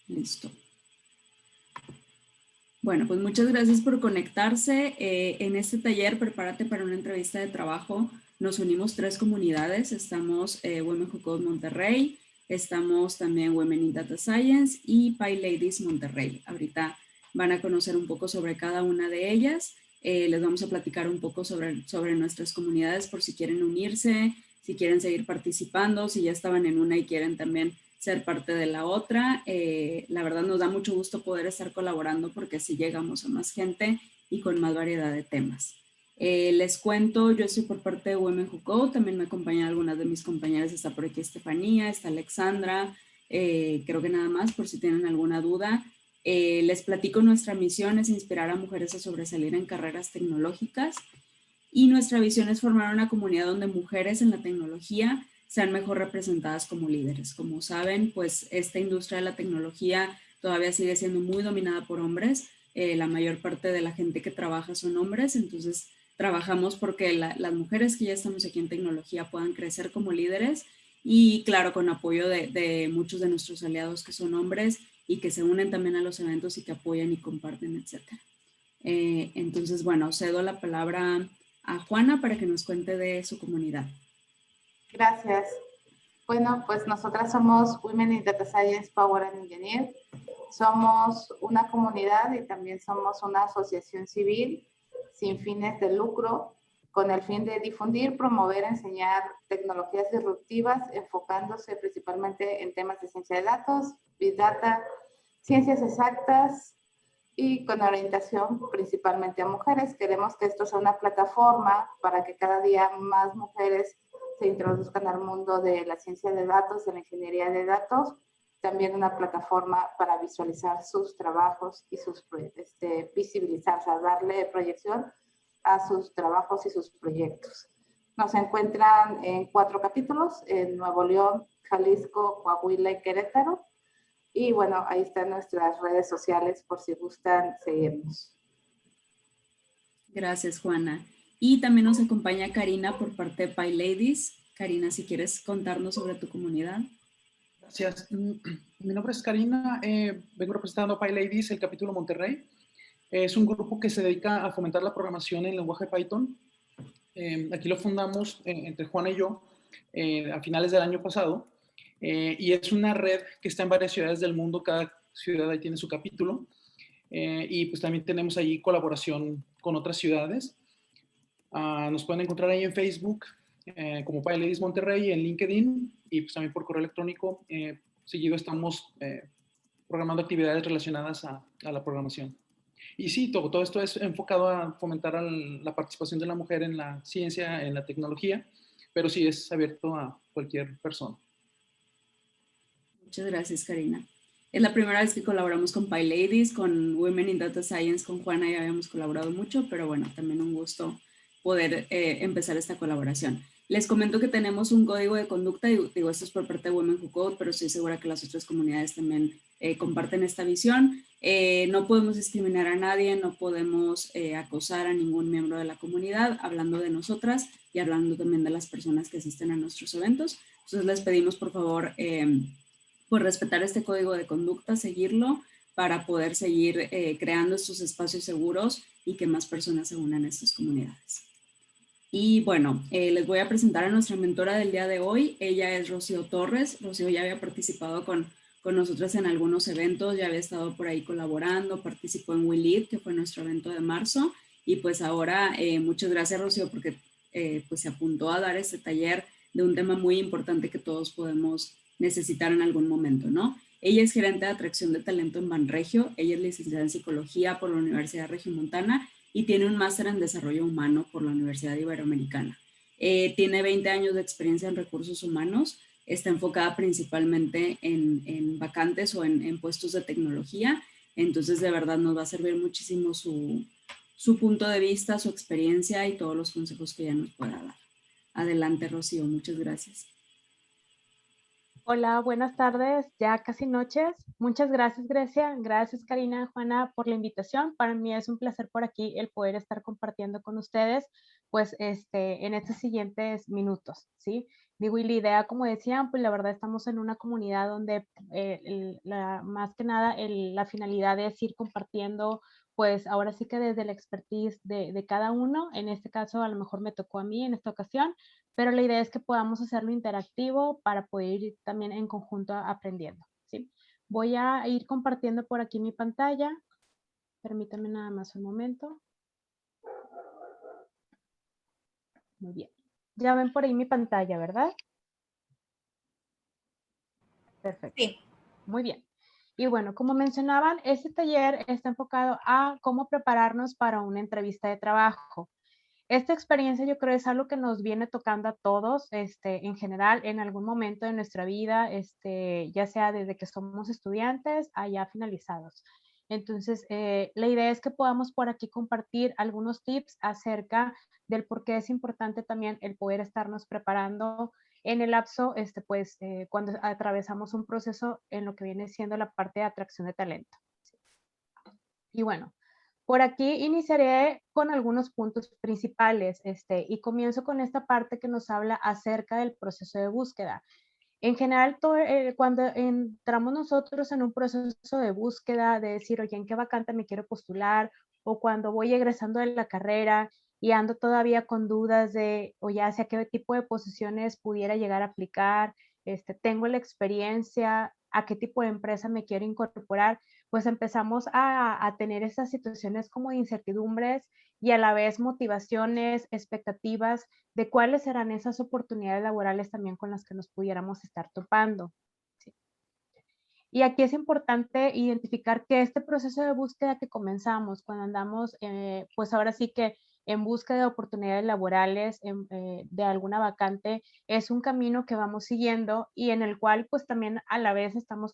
Listo. Bueno, pues muchas gracias por conectarse. En este taller, Prepárate para una entrevista de trabajo, nos unimos 3 comunidades. Estamos Women Who Code Monterrey, estamos también Women in Data Science y PyLadies Monterrey. Ahorita van a conocer un poco sobre cada una de ellas. Les vamos a platicar un poco sobre nuestras comunidades por si quieren unirse, si quieren seguir participando, si ya estaban en una y quieren también ser parte de la otra. La verdad nos da mucho gusto poder estar colaborando porque así llegamos a más gente y con más variedad de temas. Les cuento, yo estoy por parte de Women Who Code, también me acompañan algunas de mis compañeras, está por aquí Estefanía, está Alexandra, creo que nada más por si tienen alguna duda. Les platico, nuestra misión es inspirar a mujeres a sobresalir en carreras tecnológicas y nuestra visión es formar una comunidad donde mujeres en la tecnología sean mejor representadas como líderes. Como saben, pues esta industria de la tecnología todavía sigue siendo muy dominada por hombres. La mayor parte de la gente que trabaja son hombres, entonces trabajamos porque las mujeres que ya estamos aquí en tecnología puedan crecer como líderes y claro, con apoyo de muchos de nuestros aliados que son hombres y que se unen también a los eventos y que apoyan y comparten, etc. Entonces, bueno, cedo la palabra a Juana para que nos cuente de su comunidad. Gracias. Bueno, pues nosotras somos Women in Data Science Power and Engineer. Somos una comunidad y también somos una asociación civil sin fines de lucro con el fin de difundir, promover, enseñar tecnologías disruptivas enfocándose principalmente en temas de ciencia de datos, Big Data, ciencias exactas y con orientación principalmente a mujeres. Queremos que esto sea una plataforma para que cada día más mujeres se introduzcan al mundo de la ciencia de datos, de la ingeniería de datos, también una plataforma para visualizar sus trabajos y sus visibilizar, o sea, darle proyección a sus trabajos y sus proyectos. Nos encuentran en 4 capítulos, en Nuevo León, Jalisco, Coahuila y Querétaro. Y bueno, ahí están nuestras redes sociales por si gustan seguirnos. Gracias, Juana. Y también nos acompaña Karina por parte de PyLadies. Karina, si quieres contarnos sobre tu comunidad. Gracias. Mi nombre es Karina, vengo representando a PyLadies, el capítulo Monterrey. Es un grupo que se dedica a fomentar la programación en lenguaje Python. Aquí lo fundamos entre Juana y yo a finales del año pasado. Y es una red que está en varias ciudades del mundo, cada ciudad ahí tiene su capítulo. Y pues también tenemos ahí colaboración con otras ciudades. Nos pueden encontrar ahí en Facebook como PyLadies Monterrey, en LinkedIn y pues también por correo electrónico. Seguido estamos programando actividades relacionadas a la programación. Y sí, todo esto es enfocado a fomentar la participación de la mujer en la ciencia, en la tecnología, pero sí es abierto a cualquier persona. Muchas gracias, Karina. Es la primera vez que colaboramos con PyLadies, con Women in Data Science, con Juana ya habíamos colaborado mucho, pero bueno, también un gusto poder empezar esta colaboración. Les comento que tenemos un código de conducta, digo, esto es por parte de Women Who Code, pero estoy segura que las otras comunidades también comparten esta visión. No podemos discriminar a nadie, no podemos acosar a ningún miembro de la comunidad, hablando de nosotras y hablando también de las personas que asisten a nuestros eventos. Entonces les pedimos por favor pues respetar este código de conducta, seguirlo para poder seguir creando estos espacios seguros y que más personas se unan a estas comunidades. Y bueno, les voy a presentar a nuestra mentora del día de hoy. Ella es Rocío Torres. Rocío ya había participado con nosotras en algunos eventos, ya había estado por ahí colaborando, participó en We Lead, que fue nuestro evento de marzo. Y pues ahora, muchas gracias, Rocío, porque pues se apuntó a dar este taller de un tema muy importante que todos podemos necesitar en algún momento, ¿no? Ella es gerente de atracción de talento en Banregio. Ella es licenciada en psicología por la Universidad Regiomontana y tiene un máster en desarrollo humano por la Universidad Iberoamericana. Tiene 20 años de experiencia en recursos humanos, está enfocada principalmente en vacantes o en puestos de tecnología, entonces de verdad nos va a servir muchísimo su punto de vista, su experiencia y todos los consejos que ella nos pueda dar. Adelante, Rocío, muchas gracias. Hola, buenas tardes, ya casi noches. Muchas gracias, Grecia. Gracias, Karina, Juana, por la invitación. Para mí es un placer por aquí el poder estar compartiendo con ustedes, pues, en estos siguientes minutos, ¿sí? Digo, y la idea, como decían, pues la verdad estamos en una comunidad donde más que nada la finalidad es ir compartiendo, pues ahora sí que desde la expertise de cada uno, en este caso a lo mejor me tocó a mí en esta ocasión, pero la idea es que podamos hacerlo interactivo para poder ir también en conjunto aprendiendo, ¿sí? Voy a ir compartiendo por aquí mi pantalla. Permítanme nada más un momento. Muy bien. Ya ven por ahí mi pantalla, ¿verdad? Perfecto. Sí. Muy bien. Y bueno, como mencionaban, este taller está enfocado a cómo prepararnos para una entrevista de trabajo. Esta experiencia yo creo es algo que nos viene tocando a todos, en general, en algún momento de nuestra vida, ya sea desde que somos estudiantes a ya finalizados. Entonces, la idea es que podamos por aquí compartir algunos tips acerca del por qué es importante también el poder estarnos preparando en el lapso, cuando atravesamos un proceso en lo que viene siendo la parte de atracción de talento. Y bueno, por aquí iniciaré con algunos puntos principales, y comienzo con esta parte que nos habla acerca del proceso de búsqueda. En general, cuando entramos nosotros en un proceso de búsqueda, de decir, oye, ¿en qué vacante me quiero postular? O cuando voy egresando de la carrera y ando todavía con dudas de, o ya hacia qué tipo de posiciones pudiera llegar a aplicar, tengo la experiencia, a qué tipo de empresa me quiero incorporar, pues empezamos a tener esas situaciones como de incertidumbres y a la vez motivaciones, expectativas de cuáles serán esas oportunidades laborales también con las que nos pudiéramos estar topando. ¿Sí? Y aquí es importante identificar que este proceso de búsqueda que comenzamos cuando andamos, pues ahora sí que en busca de oportunidades laborales, de alguna vacante, es un camino que vamos siguiendo y en el cual pues también a la vez estamos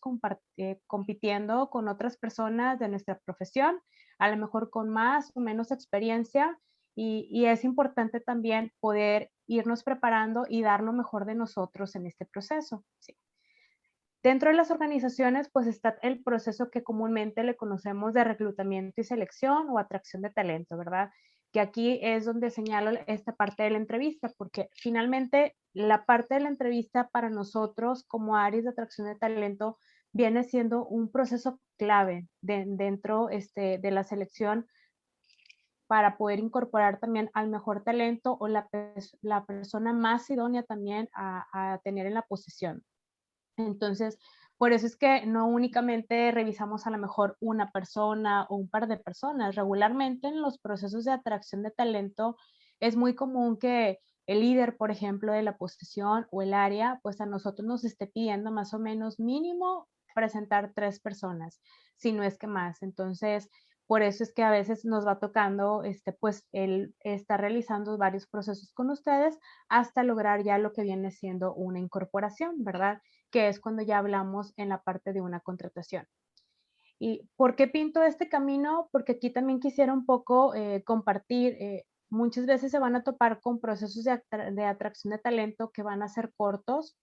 compitiendo con otras personas de nuestra profesión, a lo mejor con más o menos experiencia, y es importante también poder irnos preparando y dar lo mejor de nosotros en este proceso. ¿Sí? Dentro de las organizaciones, pues está el proceso que comúnmente le conocemos de reclutamiento y selección o atracción de talento, ¿verdad? Que aquí es donde señalo esta parte de la entrevista, porque finalmente la parte de la entrevista para nosotros como áreas de atracción de talento viene siendo un proceso clave dentro de la selección para poder incorporar también al mejor talento o la persona más idónea también a tener en la posición. Entonces, por eso es que no únicamente revisamos a lo mejor una persona o un par de personas. Regularmente en los procesos de atracción de talento es muy común que el líder, por ejemplo, de la posición o el área, pues a nosotros nos esté pidiendo más o menos mínimo presentar 3 personas, si no es que más. Entonces, por eso es que a veces nos va tocando, pues, el estar realizando varios procesos con ustedes hasta lograr ya lo que viene siendo una incorporación, ¿verdad? Que es cuando ya hablamos en la parte de una contratación. ¿Y por qué pinto este camino? Porque aquí también quisiera un poco compartir, muchas veces se van a topar con procesos de atracción de talento que van a ser cortos.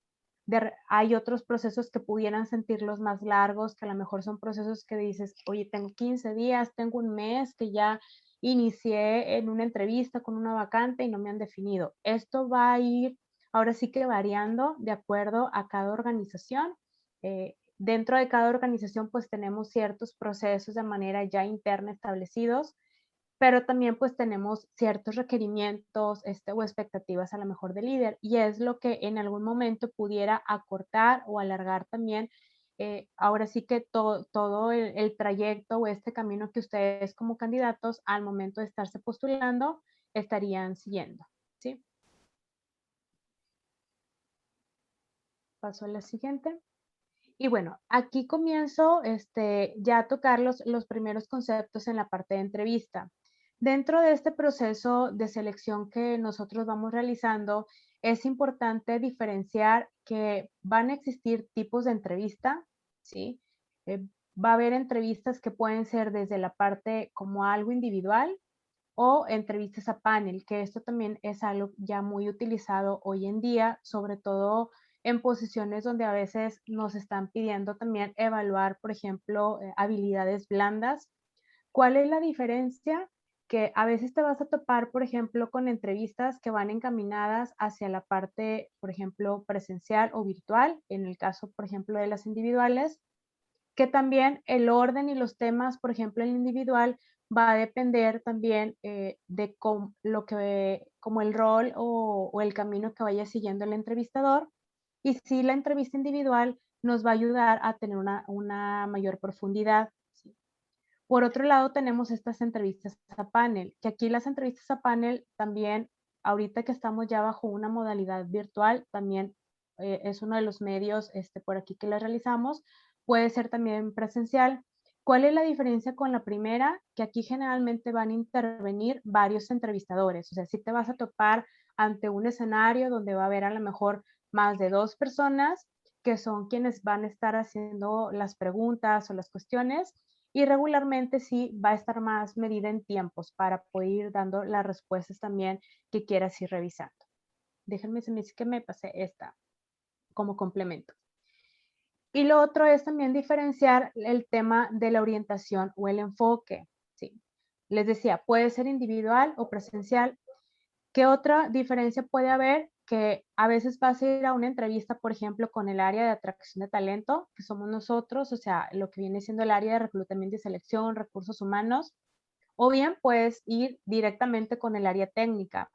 Hay otros procesos que pudieran sentirlos más largos, que a lo mejor son procesos que dices, oye, tengo 15 días, tengo un mes que ya inicié en una entrevista con una vacante y no me han definido. Esto va a ir ahora sí que variando de acuerdo a cada organización. Dentro de cada organización pues tenemos ciertos procesos de manera ya interna establecidos, pero también pues tenemos ciertos requerimientos o expectativas a lo mejor del líder y es lo que en algún momento pudiera acortar o alargar también, ahora sí que todo el trayecto o este camino que ustedes como candidatos al momento de estarse postulando estarían siguiendo, ¿sí? Paso a la siguiente. Y bueno, aquí comienzo ya a tocar los primeros conceptos en la parte de entrevista. Dentro de este proceso de selección que nosotros vamos realizando, es importante diferenciar que van a existir tipos de entrevista, ¿sí? Va a haber entrevistas que pueden ser desde la parte como algo individual o entrevistas a panel, que esto también es algo ya muy utilizado hoy en día, sobre todo en posiciones donde a veces nos están pidiendo también evaluar, por ejemplo, habilidades blandas. ¿Cuál es la diferencia? que a veces te vas a topar, por ejemplo, con entrevistas que van encaminadas hacia la parte, por ejemplo, presencial o virtual, en el caso, por ejemplo, de las individuales, que también el orden y los temas, por ejemplo, el individual, va a depender también de como el rol o el camino que vaya siguiendo el entrevistador. Y sí, la entrevista individual nos va a ayudar a tener una mayor profundidad. ¿Sí? Por otro lado, tenemos estas entrevistas a panel, que aquí las entrevistas a panel también, ahorita que estamos ya bajo una modalidad virtual, también es uno de los medios por aquí que las realizamos, puede ser también presencial. ¿Cuál es la diferencia con la primera? Que aquí generalmente van a intervenir varios entrevistadores, o sea, si te vas a topar ante un escenario donde va a haber a lo mejor más de 2 personas que son quienes van a estar haciendo las preguntas o las cuestiones, y regularmente sí va a estar más medida en tiempos para poder ir dando las respuestas también que quieras ir revisando. Déjenme, se me dice que me pasé esta como complemento. Y lo otro es también diferenciar el tema de la orientación o el enfoque. ¿Sí? Les decía, puede ser individual o presencial. ¿Qué otra diferencia puede haber? Que a veces vas a ir a una entrevista, por ejemplo, con el área de atracción de talento, que somos nosotros, o sea, lo que viene siendo el área de reclutamiento y selección, recursos humanos, o bien puedes ir directamente con el área técnica.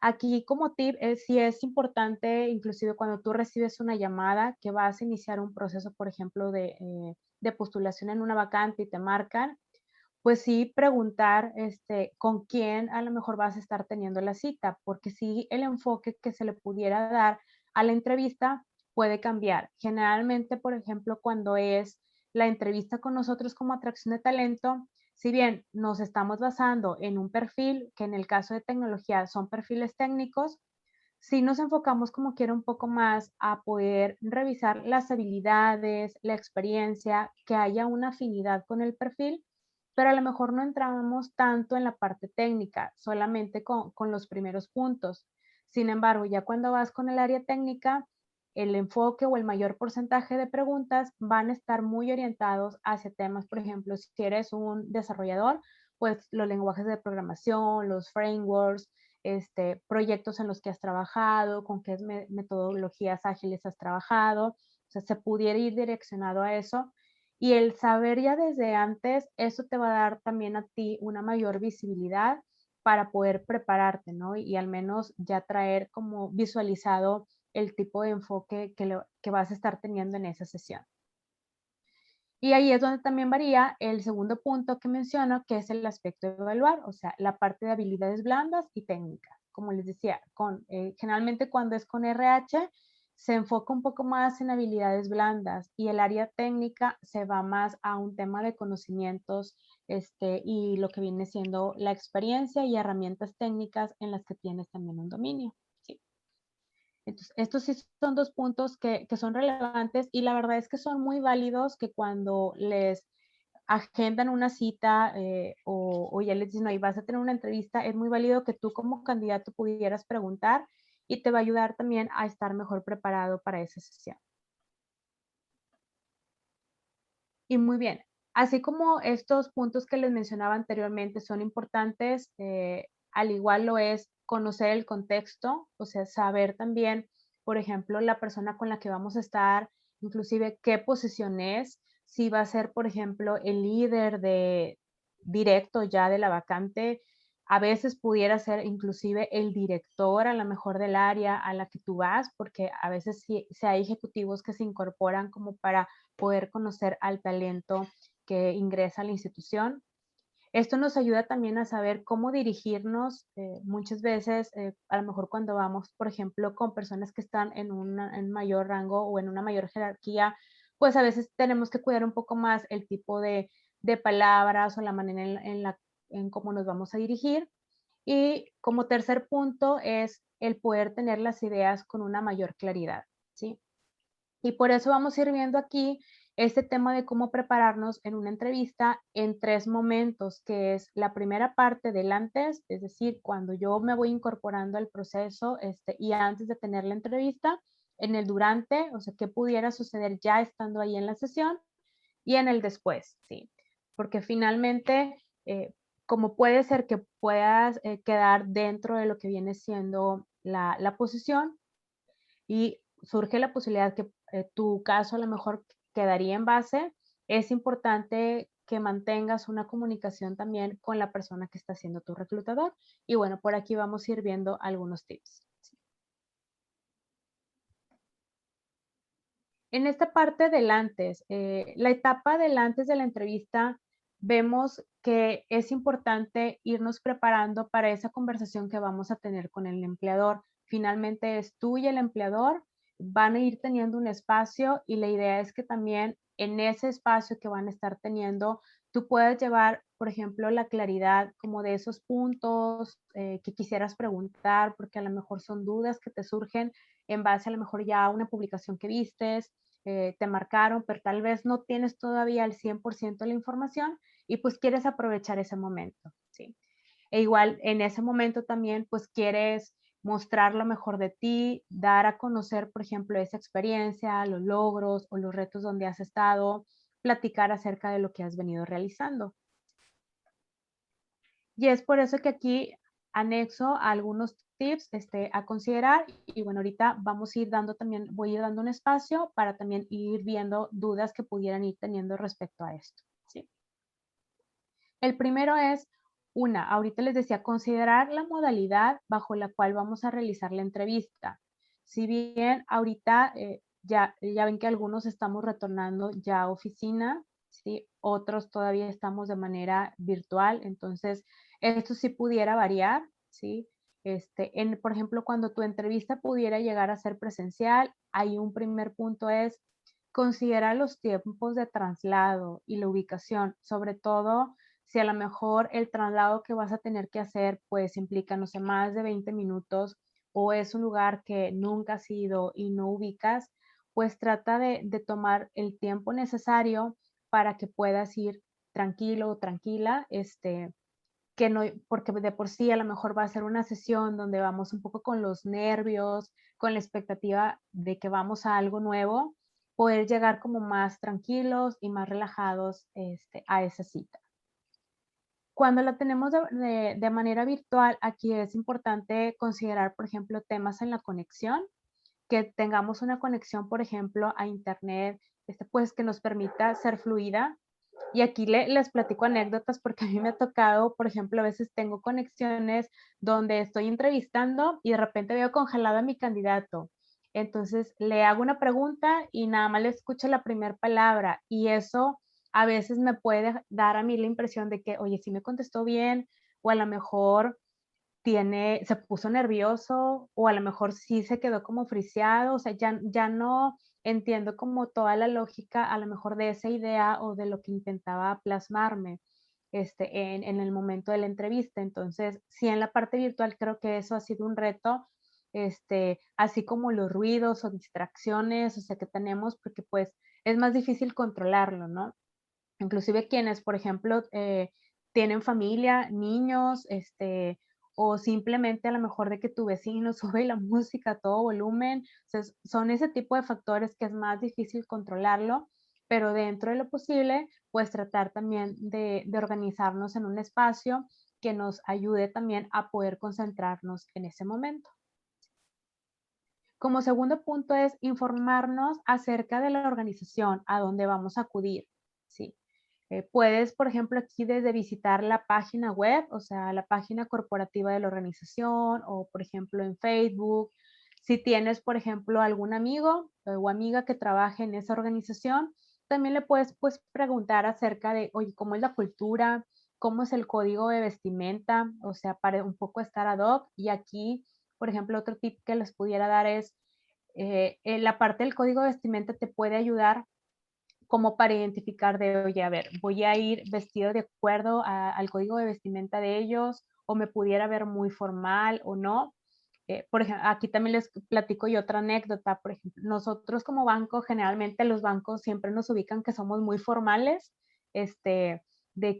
Aquí como tip sí es importante, inclusive cuando tú recibes una llamada que vas a iniciar un proceso, por ejemplo, de postulación en una vacante y te marcan, pues sí preguntar con quién a lo mejor vas a estar teniendo la cita, porque sí el enfoque que se le pudiera dar a la entrevista puede cambiar. Generalmente, por ejemplo, cuando es la entrevista con nosotros como atracción de talento, si bien nos estamos basando en un perfil, que en el caso de tecnología son perfiles técnicos, sí nos enfocamos como quiera un poco más a poder revisar las habilidades, la experiencia, que haya una afinidad con el perfil, pero a lo mejor no entramos tanto en la parte técnica, solamente con los primeros puntos. Sin embargo, ya cuando vas con el área técnica, el enfoque o el mayor porcentaje de preguntas van a estar muy orientados hacia temas, por ejemplo, si eres un desarrollador, pues los lenguajes de programación, los frameworks, proyectos en los que has trabajado, con qué metodologías ágiles has trabajado, o sea, se pudiera ir direccionado a eso. Y el saber ya desde antes, eso te va a dar también a ti una mayor visibilidad para poder prepararte, ¿no? Y al menos ya traer como visualizado el tipo de enfoque que vas a estar teniendo en esa sesión. Y ahí es donde también varía el segundo punto que menciono, que es el aspecto de evaluar, o sea, la parte de habilidades blandas y técnicas. Como les decía, generalmente cuando es con RH, se enfoca un poco más en habilidades blandas y el área técnica se va más a un tema de conocimientos y lo que viene siendo la experiencia y herramientas técnicas en las que tienes también un dominio. ¿Sí? Entonces, estos sí son 2 puntos que son relevantes y la verdad es que son muy válidos que cuando les agendan una cita o ya les dicen, no, y vas a tener una entrevista, es muy válido que tú como candidato pudieras preguntar y te va a ayudar también a estar mejor preparado para esa sesión. Y muy bien, así como estos puntos que les mencionaba anteriormente son importantes, al igual lo es conocer el contexto, o sea, saber también, por ejemplo, la persona con la que vamos a estar, inclusive qué posición es, si va a ser, por ejemplo, el líder directo ya de la vacante, a veces pudiera ser inclusive el director a lo mejor del área a la que tú vas, porque a veces sí hay ejecutivos que se incorporan como para poder conocer al talento que ingresa a la institución. Esto nos ayuda también a saber cómo dirigirnos muchas veces, a lo mejor cuando vamos, por ejemplo, con personas que están en mayor rango o en una mayor jerarquía, pues a veces tenemos que cuidar un poco más el tipo de palabras o la manera en cómo nos vamos a dirigir. Y como tercer punto es el poder tener las ideas con una mayor claridad, ¿sí? Y por eso vamos a ir viendo aquí este tema de cómo prepararnos en una entrevista en 3 momentos, que es la primera parte del antes, es decir, cuando yo me voy incorporando al proceso y antes de tener la entrevista, en el durante, o sea, qué pudiera suceder ya estando ahí en la sesión, y en el después, ¿sí? Porque finalmente como puede ser que puedas quedar dentro de lo que viene siendo la posición y surge la posibilidad que tu caso a lo mejor quedaría en base, es importante que mantengas una comunicación también con la persona que está siendo tu reclutador. Y bueno, por aquí vamos a ir viendo algunos tips. En esta parte del antes, la etapa del antes de la entrevista, vemos que es importante irnos preparando para esa conversación que vamos a tener con el empleador. Finalmente es tú y el empleador, van a ir teniendo un espacio y la idea es que también en ese espacio que van a estar teniendo, tú puedas llevar, por ejemplo, la claridad como de esos puntos que quisieras preguntar, porque a lo mejor son dudas que te surgen en base a lo mejor ya a una publicación que vistes, te marcaron, pero tal vez no tienes todavía el 100% de la información y pues quieres aprovechar ese momento, ¿sí? E igual en ese momento también pues quieres mostrar lo mejor de ti, dar a conocer, por ejemplo, esa experiencia, los logros o los retos donde has estado, platicar acerca de lo que has venido realizando. Y es por eso que aquí anexo algunos tips a considerar y bueno, ahorita vamos a ir dando también, voy a ir dando un espacio para también ir viendo dudas que pudieran ir teniendo respecto a esto, ¿sí? El primero es, ahorita les decía, considerar la modalidad bajo la cual vamos a realizar la entrevista. Si bien ahorita ya ven que algunos estamos retornando ya a oficina, ¿sí? Otros todavía estamos de manera virtual, entonces esto sí pudiera variar, ¿sí? Por ejemplo, cuando tu entrevista pudiera llegar a ser presencial, ahí un primer punto es considerar los tiempos de traslado y la ubicación, sobre todo si a lo mejor el traslado que vas a tener que hacer pues implica, no sé, más de 20 minutos o es un lugar que nunca has ido y no ubicas, pues trata de tomar el tiempo necesario para que puedas ir tranquilo o tranquila, que no, porque de por sí a lo mejor va a ser una sesión donde vamos un poco con los nervios, con la expectativa de que vamos a algo nuevo, poder llegar como más tranquilos y más relajados a esa cita. Cuando la tenemos de manera virtual, aquí es importante considerar, por ejemplo, temas en la conexión, que tengamos una conexión, por ejemplo, a internet, pues que nos permita ser fluida. Y aquí les platico anécdotas porque a mí me ha tocado, por ejemplo, a veces tengo conexiones donde estoy entrevistando y de repente veo congelado a mi candidato. Entonces le hago una pregunta y nada más le escucho la primera palabra y eso a veces me puede dar a mí la impresión de que, oye, sí me contestó bien o a lo mejor se puso nervioso o a lo mejor sí se quedó como friseado, o sea, ya no entiendo como toda la lógica a lo mejor de esa idea o de lo que intentaba plasmarme en el momento de la entrevista. Entonces, sí, en la parte virtual creo que eso ha sido un reto, así como los ruidos o distracciones, o sea, que tenemos, porque pues es más difícil controlarlo, ¿no? Inclusive quienes, por ejemplo, tienen familia, niños, o simplemente a lo mejor de que tu vecino sube la música a todo volumen. O sea, son ese tipo de factores que es más difícil controlarlo, pero dentro de lo posible, pues tratar también de organizarnos en un espacio que nos ayude también a poder concentrarnos en ese momento. Como segundo punto es informarnos acerca de la organización a donde vamos a acudir, ¿sí? Puedes, por ejemplo, aquí desde visitar la página web, o sea, la página corporativa de la organización o, por ejemplo, en Facebook. Si tienes, por ejemplo, algún amigo o amiga que trabaje en esa organización, también le puedes pues, preguntar acerca de, oye, ¿cómo es la cultura? ¿Cómo es el código de vestimenta? O sea, para un poco estar ad hoc. Y aquí, por ejemplo, otro tip que les pudiera dar es, la parte del código de vestimenta te puede ayudar como para identificar de, oye, a ver, voy a ir vestido de acuerdo al código de vestimenta de ellos o me pudiera ver muy formal o no. Por ejemplo, aquí también les platico yo otra anécdota. Por ejemplo, nosotros como banco, generalmente los bancos siempre nos ubican que somos muy formales, de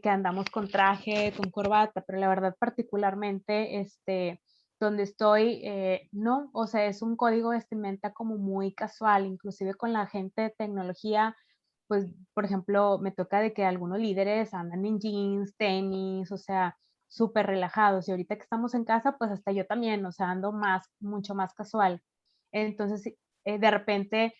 que andamos con traje, con corbata, pero la verdad particularmente, donde estoy, no, o sea, es un código de vestimenta como muy casual, inclusive con la gente de tecnología, pues, por ejemplo, me toca de que algunos líderes andan en jeans, tenis, o sea, súper relajados. Y ahorita que estamos en casa, pues hasta yo también, o sea, ando mucho más casual. Entonces, de repente,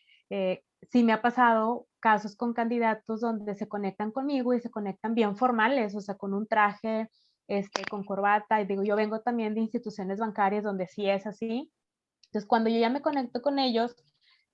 sí me ha pasado casos con candidatos donde se conectan conmigo y se conectan bien formales, o sea, con un traje, con corbata. Y digo, yo vengo también de instituciones bancarias donde sí es así. Entonces, cuando yo ya me conecto con ellos,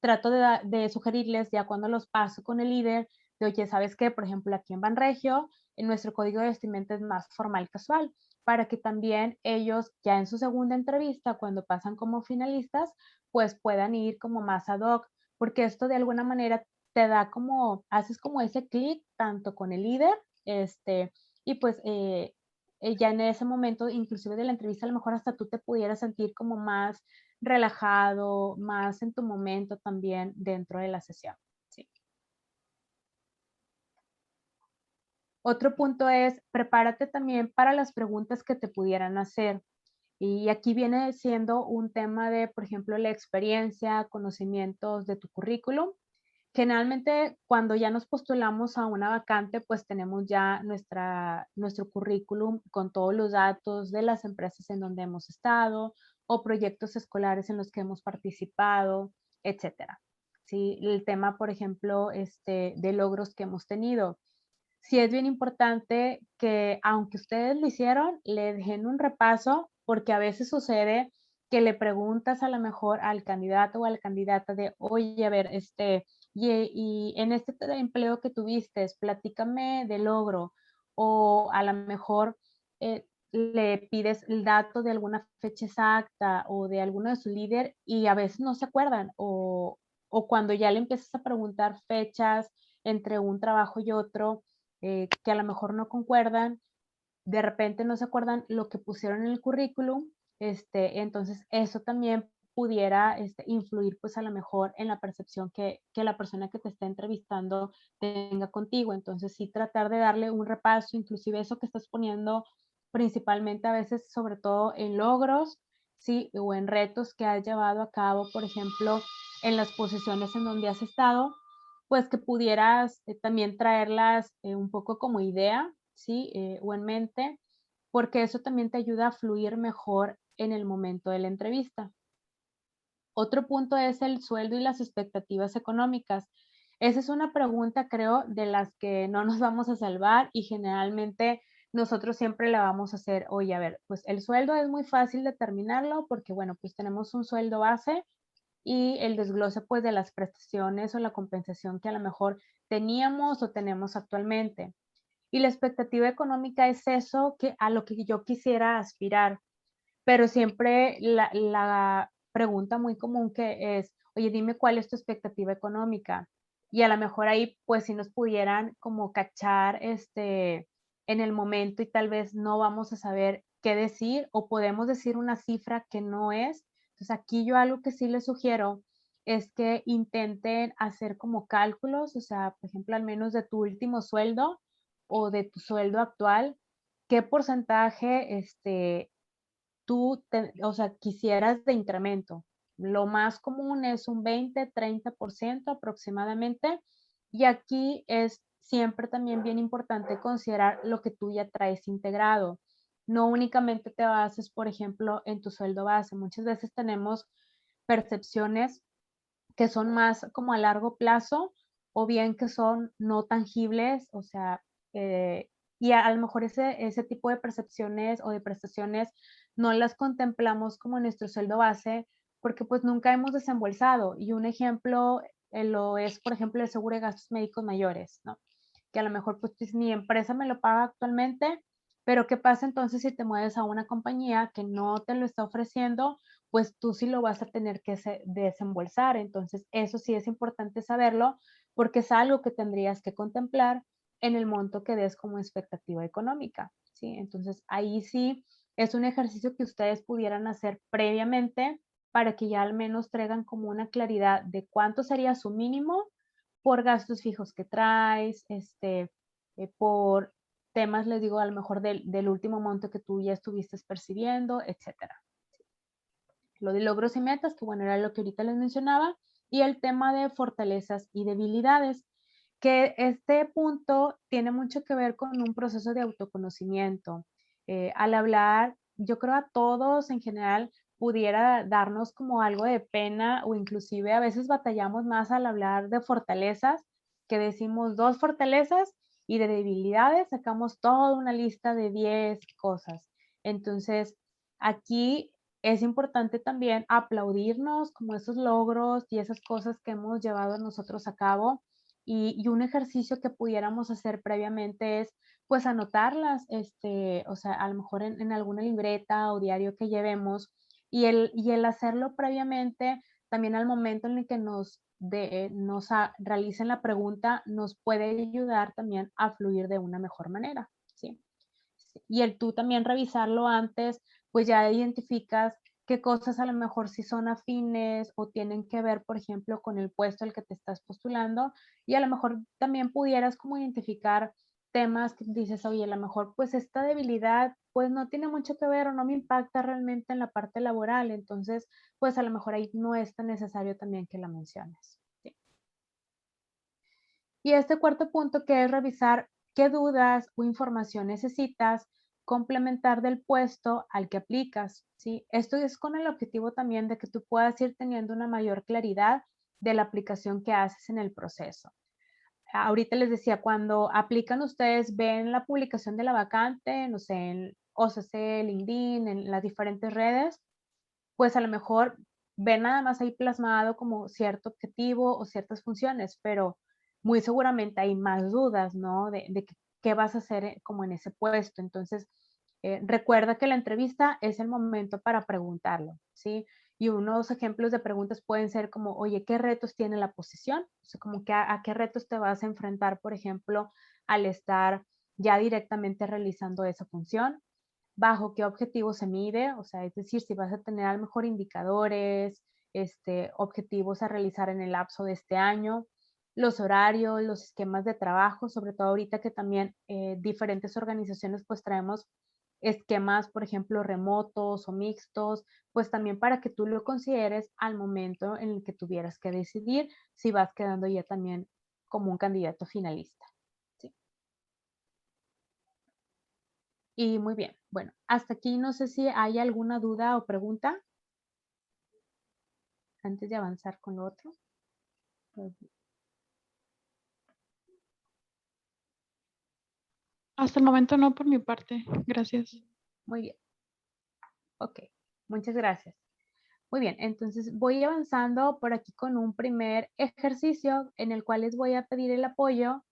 trato de sugerirles, ya cuando los paso con el líder, de oye, ¿sabes qué? Por ejemplo, aquí en Banregio, en nuestro código de vestimenta es más formal casual, para que también ellos ya en su segunda entrevista, cuando pasan como finalistas, pues puedan ir como más ad hoc, porque esto de alguna manera te da como, haces como ese clic tanto con el líder, y pues ya en ese momento, inclusive de la entrevista, a lo mejor hasta tú te pudieras sentir como más relajado, más en tu momento también dentro de la sesión. Sí. Otro punto es, prepárate también para las preguntas que te pudieran hacer. Y aquí viene siendo un tema de, por ejemplo, la experiencia, conocimientos de tu currículum. Generalmente, cuando ya nos postulamos a una vacante, pues tenemos ya nuestro currículum con todos los datos de las empresas en donde hemos estado o proyectos escolares en los que hemos participado, etcétera. Sí, el tema, por ejemplo, de logros que hemos tenido. Sí es bien importante que, aunque ustedes lo hicieron, le dejen un repaso, porque a veces sucede que le preguntas a lo mejor al candidato o a la candidata de, oye, a ver, y en este empleo que tuviste, platícame del logro, o a lo mejor le pides el dato de alguna fecha exacta o de alguno de su líder y a veces no se acuerdan, o cuando ya le empiezas a preguntar fechas entre un trabajo y otro, que a lo mejor no concuerdan, de repente no se acuerdan lo que pusieron en el currículum, entonces eso también pudiera influir pues a lo mejor en la percepción que la persona que te está entrevistando tenga contigo. Entonces sí tratar de darle un repaso, inclusive eso que estás poniendo principalmente a veces, sobre todo en logros, sí, o en retos que has llevado a cabo, por ejemplo, en las posiciones en donde has estado, pues que pudieras también traerlas un poco como idea, ¿sí? O en mente, porque eso también te ayuda a fluir mejor en el momento de la entrevista. Otro punto es el sueldo y las expectativas económicas. Esa es una pregunta, creo, de las que no nos vamos a salvar y generalmente nosotros siempre la vamos a hacer, oye, a ver, pues el sueldo es muy fácil determinarlo porque, bueno, pues tenemos un sueldo base y el desglose pues de las prestaciones o la compensación que a lo mejor teníamos o tenemos actualmente. Y la expectativa económica es eso que a lo que yo quisiera aspirar, pero siempre la pregunta muy común que es, oye, dime cuál es tu expectativa económica. Y a lo mejor ahí, pues, si nos pudieran como cachar, en el momento y tal vez no vamos a saber qué decir o podemos decir una cifra que no es. Entonces, aquí yo algo que sí les sugiero es que intenten hacer como cálculos, o sea, por ejemplo, al menos de tu último sueldo o de tu sueldo actual, qué porcentaje, o sea, quisieras de incremento. Lo más común es un 20-30% aproximadamente. Y aquí es siempre también bien importante considerar lo que tú ya traes integrado. No únicamente te bases, por ejemplo, en tu sueldo base. Muchas veces tenemos percepciones que son más como a largo plazo o bien que son no tangibles, o sea, y a lo mejor ese tipo de percepciones o de prestaciones no las contemplamos como nuestro sueldo base porque pues nunca hemos desembolsado. Y un ejemplo lo es, por ejemplo, el seguro de gastos médicos mayores, ¿no? Que a lo mejor pues mi empresa me lo paga actualmente, pero ¿qué pasa entonces si te mueves a una compañía que no te lo está ofreciendo? Pues tú sí lo vas a tener que desembolsar. Entonces, eso sí es importante saberlo porque es algo que tendrías que contemplar en el monto que des como expectativa económica, ¿sí? Entonces, ahí sí es un ejercicio que ustedes pudieran hacer previamente para que ya al menos traigan como una claridad de cuánto sería su mínimo por gastos fijos que traes, por temas, les digo, a lo mejor del último monto que tú ya estuviste percibiendo, etcétera. Lo de logros y metas, que bueno, era lo que ahorita les mencionaba, y el tema de fortalezas y debilidades, que este punto tiene mucho que ver con un proceso de autoconocimiento. Al hablar, yo creo a todos en general pudiera darnos como algo de pena o inclusive a veces batallamos más al hablar de fortalezas, que decimos 2 fortalezas y de debilidades sacamos toda una lista de 10 cosas. Entonces, aquí es importante también aplaudirnos como esos logros y esas cosas que hemos llevado nosotros a cabo. Y un ejercicio que pudiéramos hacer previamente es pues anotarlas, o sea, a lo mejor en alguna libreta o diario que llevemos y el hacerlo previamente, también al momento en el que realicen la pregunta, nos puede ayudar también a fluir de una mejor manera, ¿sí? Y el tú también revisarlo antes, pues ya identificas qué cosas a lo mejor sí son afines o tienen que ver, por ejemplo, con el puesto al que te estás postulando y a lo mejor también pudieras como identificar temas que dices, oye, a lo mejor pues esta debilidad pues no tiene mucho que ver o no me impacta realmente en la parte laboral, entonces pues a lo mejor ahí no es tan necesario también que la menciones. ¿Sí? Y este cuarto punto que es revisar qué dudas o información necesitas complementar del puesto al que aplicas, ¿sí? Esto es con el objetivo también de que tú puedas ir teniendo una mayor claridad de la aplicación que haces en el proceso. Ahorita les decía, cuando aplican ustedes ven la publicación de la vacante, no sé, en OCC, LinkedIn, en las diferentes redes, pues a lo mejor ven nada más ahí plasmado como cierto objetivo o ciertas funciones, pero muy seguramente hay más dudas, ¿no? De qué vas a hacer como en ese puesto. Entonces, recuerda que la entrevista es el momento para preguntarlo, ¿sí? Y unos ejemplos de preguntas pueden ser como, oye, ¿qué retos tiene la posición? O sea, como que a qué retos te vas a enfrentar, por ejemplo, al estar ya directamente realizando esa función, bajo qué objetivo se mide, o sea, es decir, si vas a tener a lo mejor indicadores, objetivos a realizar en el lapso de este año, los horarios, los esquemas de trabajo, sobre todo ahorita que también diferentes organizaciones pues traemos esquemas, por ejemplo, remotos o mixtos, pues también para que tú lo consideres al momento en el que tuvieras que decidir si vas quedando ya también como un candidato finalista. ¿Sí? Y muy bien, bueno, hasta aquí no sé si hay alguna duda o pregunta antes de avanzar con lo otro. Hasta el momento no por mi parte. Gracias. Muy bien, ok, muchas gracias. Muy bien, entonces voy avanzando por aquí con un primer ejercicio en el cual les voy a pedir el apoyo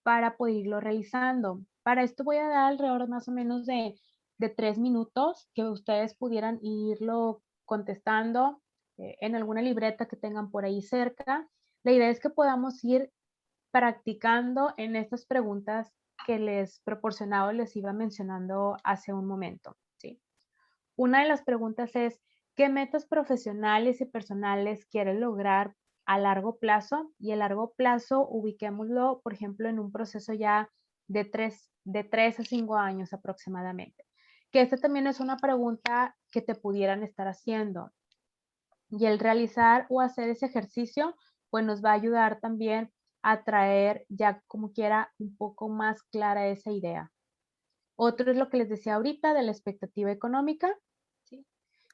para poder irlo realizando. Para esto voy a dar alrededor más o menos de 3 minutos que ustedes pudieran irlo contestando en alguna libreta que tengan por ahí cerca. La idea es que podamos ir practicando en estas preguntas que les proporcionaba, les iba mencionando hace un momento, ¿sí? Una de las preguntas es, ¿qué metas profesionales y personales quieres lograr a largo plazo? Y a largo plazo, ubiquémoslo, por ejemplo, en un proceso ya de 3 a 5 años aproximadamente. Que esta también es una pregunta que te pudieran estar haciendo. Y el realizar o hacer ese ejercicio, pues nos va a ayudar también a traer ya como quiera un poco más clara esa idea. Otro es lo que les decía ahorita de la expectativa económica, ¿sí?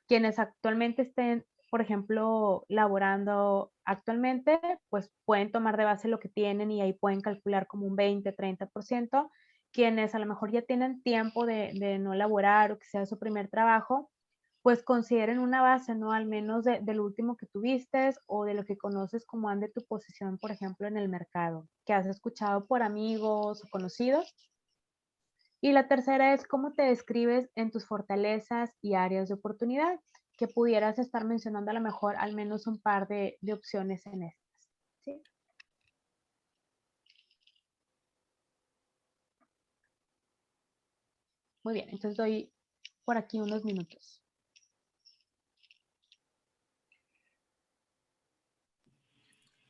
Quienes actualmente estén, por ejemplo, laborando actualmente, pues pueden tomar de base lo que tienen y ahí pueden calcular como un 20, 30%. Quienes a lo mejor ya tienen tiempo de no laborar o que sea su primer trabajo, pues consideren una base, ¿no? Al menos del último que tuviste o de lo que conoces como ande tu posición, por ejemplo, en el mercado, que has escuchado por amigos o conocidos. Y la tercera es cómo te describes en tus fortalezas y áreas de oportunidad, que pudieras estar mencionando a lo mejor al menos un par de opciones en estas. ¿Sí? Muy bien, entonces doy por aquí unos minutos.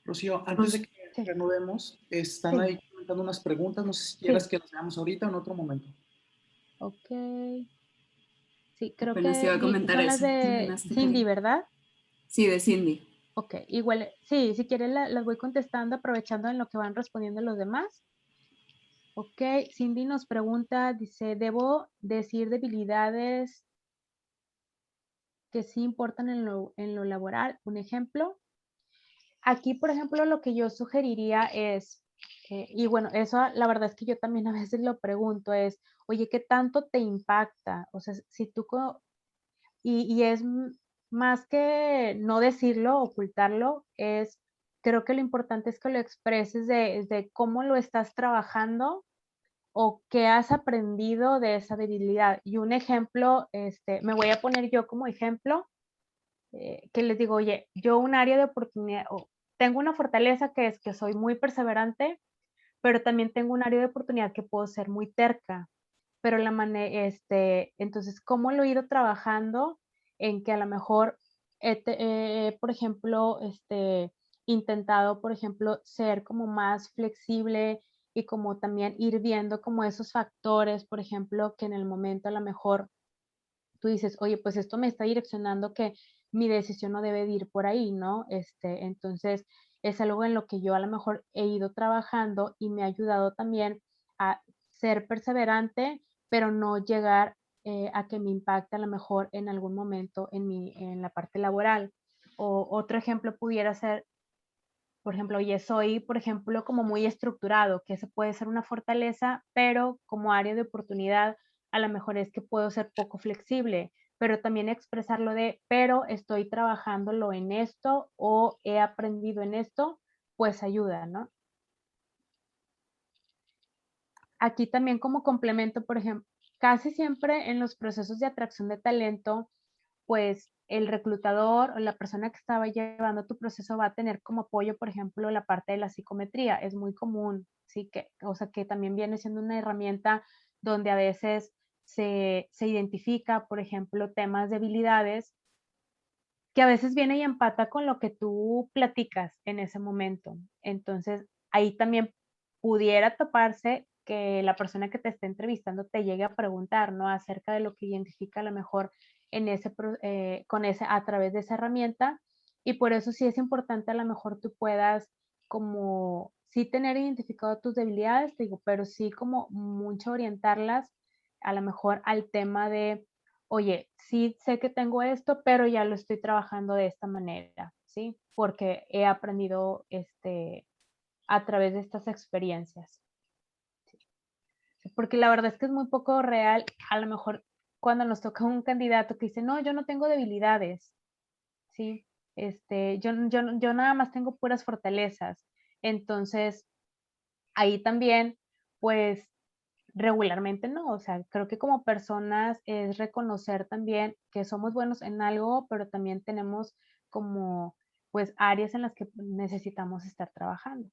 Rocío, antes de que Sí, reanudemos, están sí, ahí comentando unas preguntas. No sé si quieras sí. que las veamos ahorita o en otro momento. Ok. Sí, creo Apenas te que iba a comentar son las eso. de Terminaste, Cindy, Karin. ¿verdad? Sí, de Cindy. Ok, igual, sí, si quieren las voy contestando aprovechando en lo que van respondiendo los demás. Ok, Cindy nos pregunta, dice, ¿debo decir debilidades que sí importan en lo laboral? Un ejemplo. Aquí, por ejemplo, lo que yo sugeriría es, y bueno, eso la verdad es que yo también a veces lo pregunto, es, oye, ¿qué tanto te impacta? O sea, si tú, y es más que no decirlo, ocultarlo, es, creo que lo importante es que lo expreses de cómo lo estás trabajando o qué has aprendido de esa debilidad. Y un ejemplo, me voy a poner yo como ejemplo, que les digo, oye, yo un área de oportunidad, tengo una fortaleza que es que soy muy perseverante, pero también tengo un área de oportunidad que puedo ser muy terca. Pero entonces, ¿cómo lo he ido trabajando en que a lo mejor, por ejemplo, intentado, por ejemplo, ser como más flexible y como también ir viendo como esos factores, por ejemplo, que en el momento a lo mejor tú dices, oye, pues esto me está direccionando que mi decisión no debe de ir por ahí, ¿no? Entonces, es algo en lo que yo a lo mejor he ido trabajando y me ha ayudado también a ser perseverante, pero no llegar a que me impacte a lo mejor en algún momento en la parte laboral. O otro ejemplo pudiera ser, por ejemplo, oye, soy, por ejemplo, como muy estructurado, que eso puede ser una fortaleza, pero como área de oportunidad, a lo mejor es que puedo ser poco flexible, pero también expresarlo de, pero estoy trabajándolo en esto o he aprendido en esto, pues ayuda, ¿no? Aquí también como complemento, por ejemplo, casi siempre en los procesos de atracción de talento, pues el reclutador o la persona que estaba llevando tu proceso va a tener como apoyo, por ejemplo, la parte de la psicometría. Es muy común, sí, o sea, que también viene siendo una herramienta donde a veces se identifica, por ejemplo, temas de habilidades que a veces viene y empata con lo que tú platicas en ese momento. Entonces, ahí también pudiera toparse que la persona que te esté entrevistando te llegue a preguntar, ¿no? Acerca de lo que identifica a lo mejor en a través de esa herramienta. Y por eso sí es importante a lo mejor tú puedas como sí tener identificado tus debilidades, te digo, pero sí como mucho orientarlas a lo mejor al tema de oye, sí sé que tengo esto, pero ya lo estoy trabajando de esta manera, ¿sí? Porque he aprendido a través de estas experiencias. ¿Sí? Porque la verdad es que es muy poco real, a lo mejor cuando nos toca un candidato que dice, no, yo no tengo debilidades, ¿sí? Yo nada más tengo puras fortalezas. Entonces, ahí también, pues, regularmente no, o sea, creo que como personas es reconocer también que somos buenos en algo, pero también tenemos como, pues, áreas en las que necesitamos estar trabajando.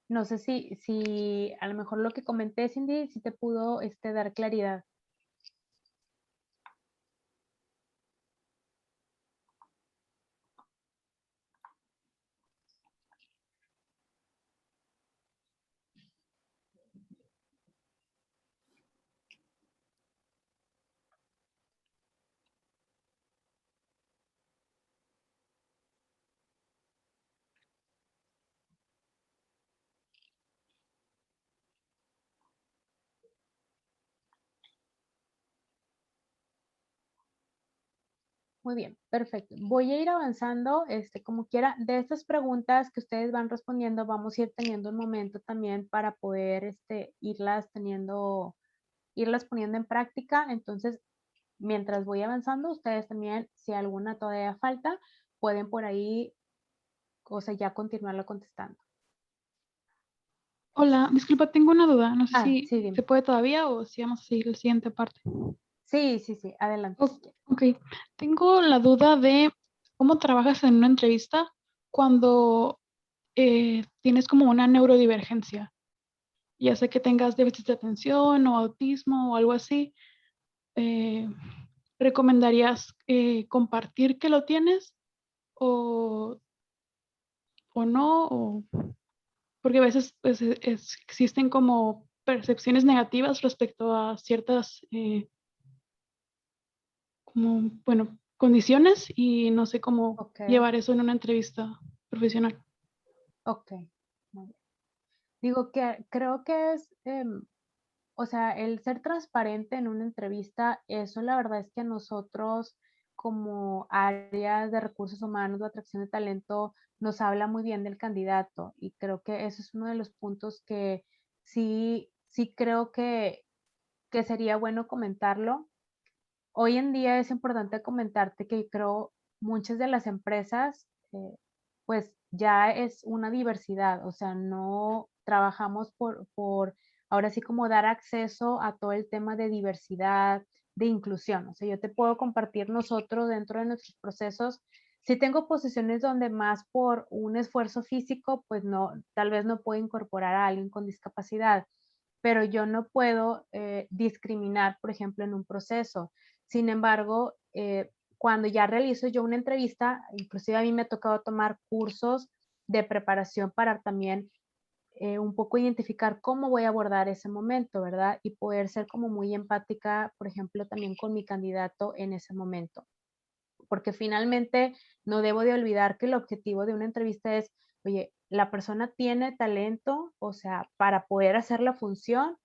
No sé si a lo mejor lo que comenté, Cindy, si te pudo dar claridad. Muy bien, perfecto. Voy a ir avanzando, como quiera. De estas preguntas que ustedes van respondiendo, vamos a ir teniendo un momento también para poder, irlas poniendo en práctica. Entonces, mientras voy avanzando, ustedes también, si alguna todavía falta, pueden por ahí, o sea, ya continuarlo contestando. Hola, disculpa, tengo una duda. No sé si Sí, dime. se puede todavía o si vamos a seguir la siguiente parte. Sí, adelante. Ok, tengo la duda de cómo trabajas en una entrevista cuando tienes como una neurodivergencia. Ya sé que tengas déficit de atención o autismo o algo así. eh, ¿Recomendarías compartir que lo tienes o, o no? Porque a veces pues, existen como percepciones negativas respecto a ciertas como, bueno, condiciones y no sé cómo Ok. llevar eso en una entrevista profesional. Ok. Muy bien. Digo que creo que es, o sea, el ser transparente en una entrevista, eso la verdad es que a nosotros como áreas de recursos humanos o atracción de talento nos habla muy bien del candidato y creo que eso es uno de los puntos que sí creo que sería bueno comentarlo. Hoy en día es importante comentarte que creo muchas de las empresas, pues ya es una diversidad, o sea, no trabajamos por ahora sí como dar acceso a todo el tema de diversidad, de inclusión. O sea, yo te puedo compartir nosotros dentro de nuestros procesos. Si tengo posiciones donde más por un esfuerzo físico, pues no, tal vez no puedo incorporar a alguien con discapacidad, pero yo no puedo discriminar, por ejemplo, en un proceso. Sin embargo, cuando ya realizo yo una entrevista, inclusive a mí me ha tocado tomar cursos de preparación para también un poco identificar cómo voy a abordar ese momento, ¿verdad? Y poder ser como muy empática, por ejemplo, también con mi candidato en ese momento. Porque finalmente no debo de olvidar que el objetivo de una entrevista es, oye, la persona tiene talento, o sea, para poder hacer la función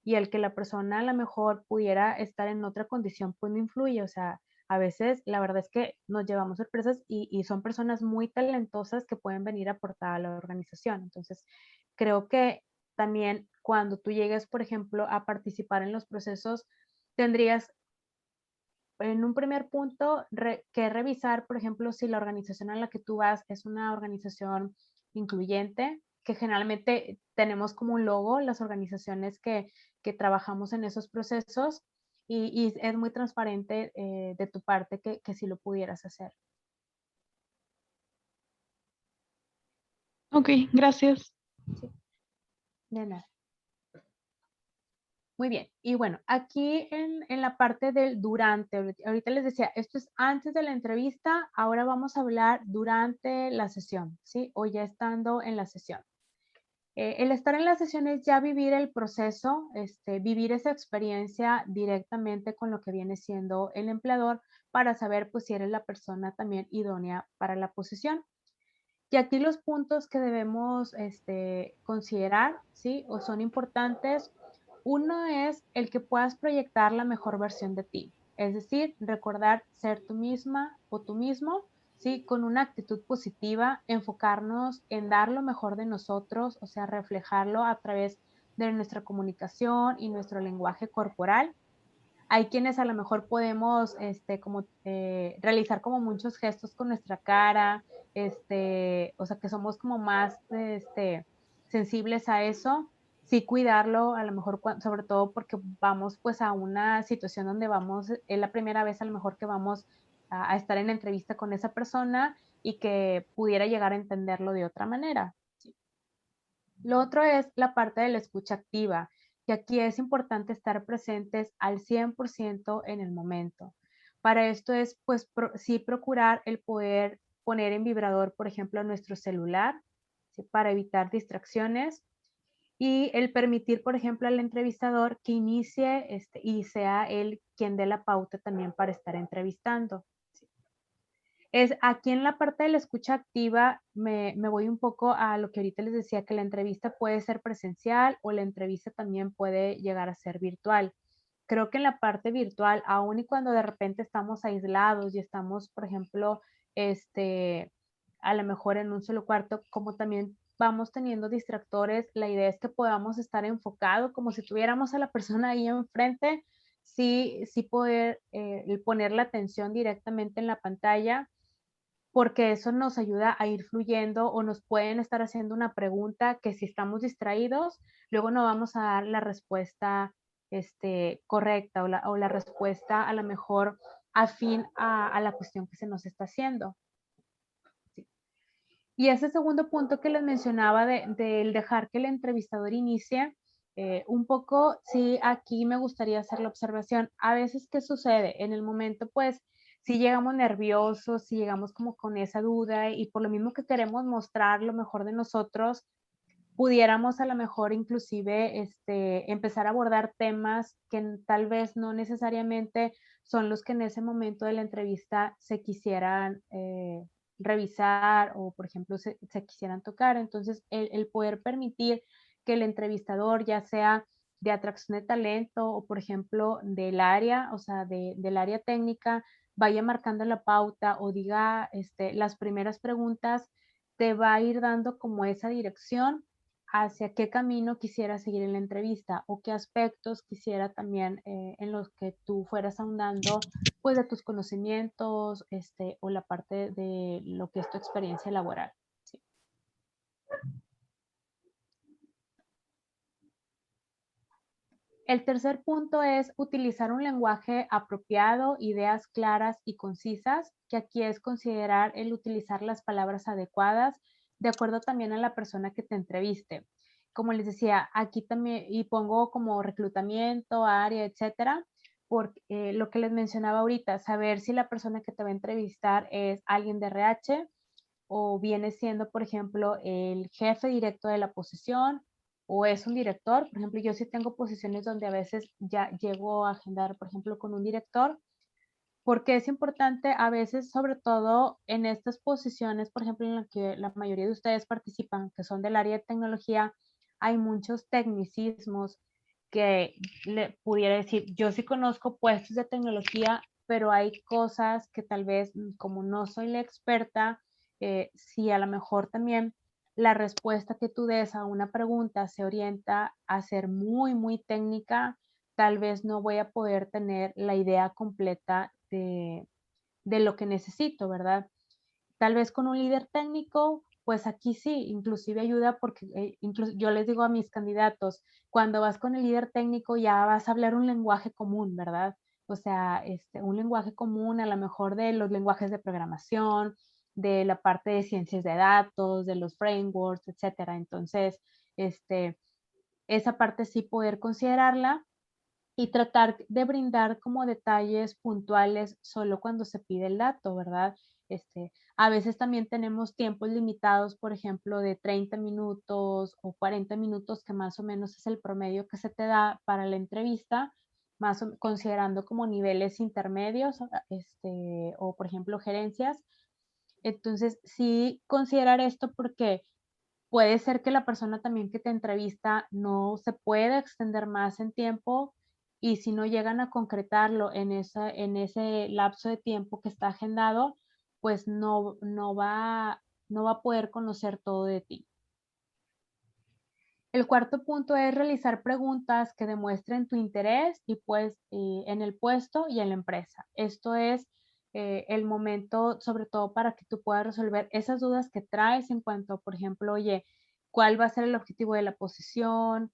y el que la persona a lo mejor pudiera estar en otra condición, pues no influye, o sea, a veces la verdad es que nos llevamos sorpresas y son personas muy talentosas que pueden venir a aportar a la organización. Entonces, creo que también cuando tú llegues, por ejemplo, a participar en los procesos, tendrías en un primer punto, que revisar, por ejemplo, si la organización a la que tú vas es una organización incluyente, que generalmente tenemos como un logo las organizaciones que trabajamos en esos procesos y es muy transparente de tu parte que si lo pudieras hacer. Ok, gracias. Sí, de nada. Muy bien. Y bueno, aquí en la parte del durante, ahorita les decía, esto es antes de la entrevista, ahora vamos a hablar durante la sesión, ¿sí? O ya estando en la sesión. El estar en la sesión es ya vivir el proceso, vivir esa experiencia directamente con lo que viene siendo el empleador para saber pues si eres la persona también idónea para la posición. Y aquí los puntos que debemos considerar, ¿sí? O son importantes. Uno es el que puedas proyectar la mejor versión de ti. Es decir, recordar ser tú misma o tú mismo, ¿sí? Con una actitud positiva, enfocarnos en dar lo mejor de nosotros, o sea, reflejarlo a través de nuestra comunicación y nuestro lenguaje corporal. Hay quienes a lo mejor podemos realizar como muchos gestos con nuestra cara, o sea, que somos como más sensibles a eso. Sí cuidarlo, a lo mejor, sobre todo porque vamos pues a una situación donde vamos, es la primera vez a lo mejor que vamos a estar en entrevista con esa persona y que pudiera llegar a entenderlo de otra manera. ¿Sí? Lo otro es la parte de la escucha activa, y aquí es importante estar presentes al 100% en el momento. Para esto es, pues, sí procurar el poder poner en vibrador, por ejemplo, nuestro celular, ¿sí? Para evitar distracciones y el permitir, por ejemplo, al entrevistador que inicie y sea él quien dé la pauta también para estar entrevistando. Es aquí en la parte de la escucha activa, me voy un poco a lo que ahorita les decía, que la entrevista puede ser presencial o la entrevista también puede llegar a ser virtual. Creo que en la parte virtual, aun y cuando de repente estamos aislados y estamos, por ejemplo, a lo mejor en un solo cuarto, como también vamos teniendo distractores, la idea es que podamos estar enfocados como si tuviéramos a la persona ahí enfrente, sí poder poner la atención directamente en la pantalla porque eso nos ayuda a ir fluyendo o nos pueden estar haciendo una pregunta que si estamos distraídos, luego no vamos a dar la respuesta correcta o la respuesta a lo mejor afín a la cuestión que se nos está haciendo. Sí. Y ese segundo punto que les mencionaba del dejar que el entrevistador inicie, un poco, sí, aquí me gustaría hacer la observación. A veces, ¿qué sucede? En el momento, pues, si llegamos nerviosos, si llegamos como con esa duda y por lo mismo que queremos mostrar lo mejor de nosotros, pudiéramos a lo mejor inclusive empezar a abordar temas que tal vez no necesariamente son los que en ese momento de la entrevista se quisieran revisar o, por ejemplo, se quisieran tocar. Entonces, el poder permitir que el entrevistador, ya sea de atracción de talento o, por ejemplo, del área, o sea, del área técnica, vaya marcando la pauta o diga las primeras preguntas, te va a ir dando como esa dirección hacia qué camino quisiera seguir en la entrevista o qué aspectos quisiera también en los que tú fueras ahondando, pues de tus conocimientos o la parte de lo que es tu experiencia laboral. ¿Sí? El tercer punto es utilizar un lenguaje apropiado, ideas claras y concisas, que aquí es considerar el utilizar las palabras adecuadas de acuerdo también a la persona que te entreviste. Como les decía, aquí también, y pongo como reclutamiento, área, etcétera, por lo que les mencionaba ahorita, saber si la persona que te va a entrevistar es alguien de RH o viene siendo, por ejemplo, el jefe directo de la posición o es un director. Por ejemplo, yo sí tengo posiciones donde a veces ya llego a agendar, por ejemplo, con un director, porque es importante a veces, sobre todo en estas posiciones, por ejemplo, en las que la mayoría de ustedes participan, que son del área de tecnología, hay muchos tecnicismos que le pudiera decir, yo sí conozco puestos de tecnología, pero hay cosas que tal vez, como no soy la experta, si a lo mejor también la respuesta que tú des a una pregunta se orienta a ser muy, muy técnica, tal vez no voy a poder tener la idea completa de lo que necesito, ¿verdad? Tal vez con un líder técnico, pues aquí sí, inclusive ayuda porque yo les digo a mis candidatos, cuando vas con el líder técnico ya vas a hablar un lenguaje común, ¿verdad? O sea, un lenguaje común a lo mejor de los lenguajes de programación, de la parte de ciencias de datos, de los frameworks, etcétera. Entonces, esa parte sí poder considerarla y tratar de brindar como detalles puntuales solo cuando se pide el dato, ¿verdad? A veces también tenemos tiempos limitados, por ejemplo, de 30 minutos o 40 minutos, que más o menos es el promedio que se te da para la entrevista, considerando como niveles intermedios, o por ejemplo, gerencias. Entonces, sí considerar esto porque puede ser que la persona también que te entrevista no se pueda extender más en tiempo y si no llegan a concretarlo en ese lapso de tiempo que está agendado, pues no va a poder conocer todo de ti. El cuarto punto es realizar preguntas que demuestren tu interés y pues en el puesto y en la empresa. Esto es el momento sobre todo para que tú puedas resolver esas dudas que traes en cuanto, por ejemplo, oye, ¿cuál va a ser el objetivo de la posición?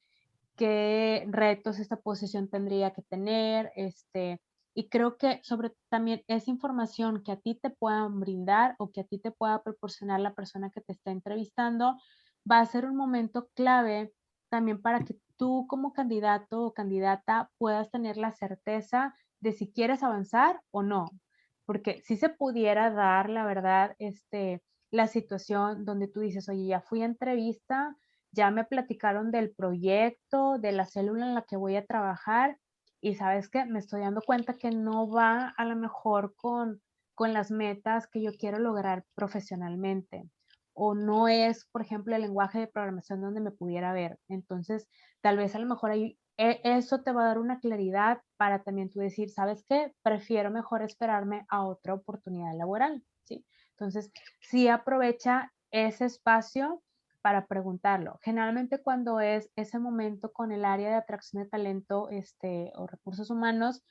¿Qué retos esta posición tendría que tener? Y creo que sobre también esa información que a ti te puedan brindar o que a ti te pueda proporcionar la persona que te está entrevistando, va a ser un momento clave también para que tú como candidato o candidata puedas tener la certeza de si quieres avanzar o no. Porque si se pudiera dar, la verdad, la situación donde tú dices, oye, ya fui a entrevista, ya me platicaron del proyecto, de la célula en la que voy a trabajar y sabes que me estoy dando cuenta que no va a lo mejor con las metas que yo quiero lograr profesionalmente o no es, por ejemplo, el lenguaje de programación donde me pudiera ver. Entonces, tal vez a lo mejor ahí, eso te va a dar una claridad para también tú decir, ¿sabes qué? Prefiero mejor esperarme a otra oportunidad laboral, ¿sí? Entonces, sí aprovecha ese espacio para preguntarlo. Generalmente cuando es ese momento con el área de atracción de talento o recursos humanos,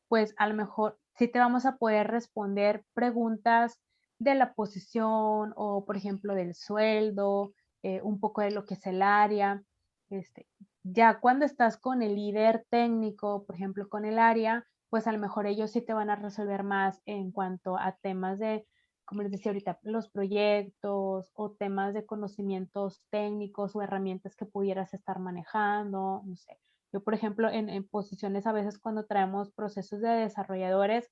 pues a lo mejor sí te vamos a poder responder preguntas de la posición o, por ejemplo, del sueldo, un poco de lo que es el área. Este, ya cuando estás con el líder técnico, por ejemplo, con el área, pues a lo mejor ellos sí te van a resolver más en cuanto a temas de, como les decía ahorita, los proyectos o temas de conocimientos técnicos o herramientas que pudieras estar manejando, no sé. Yo, por ejemplo, en posiciones a veces cuando traemos procesos de desarrolladores,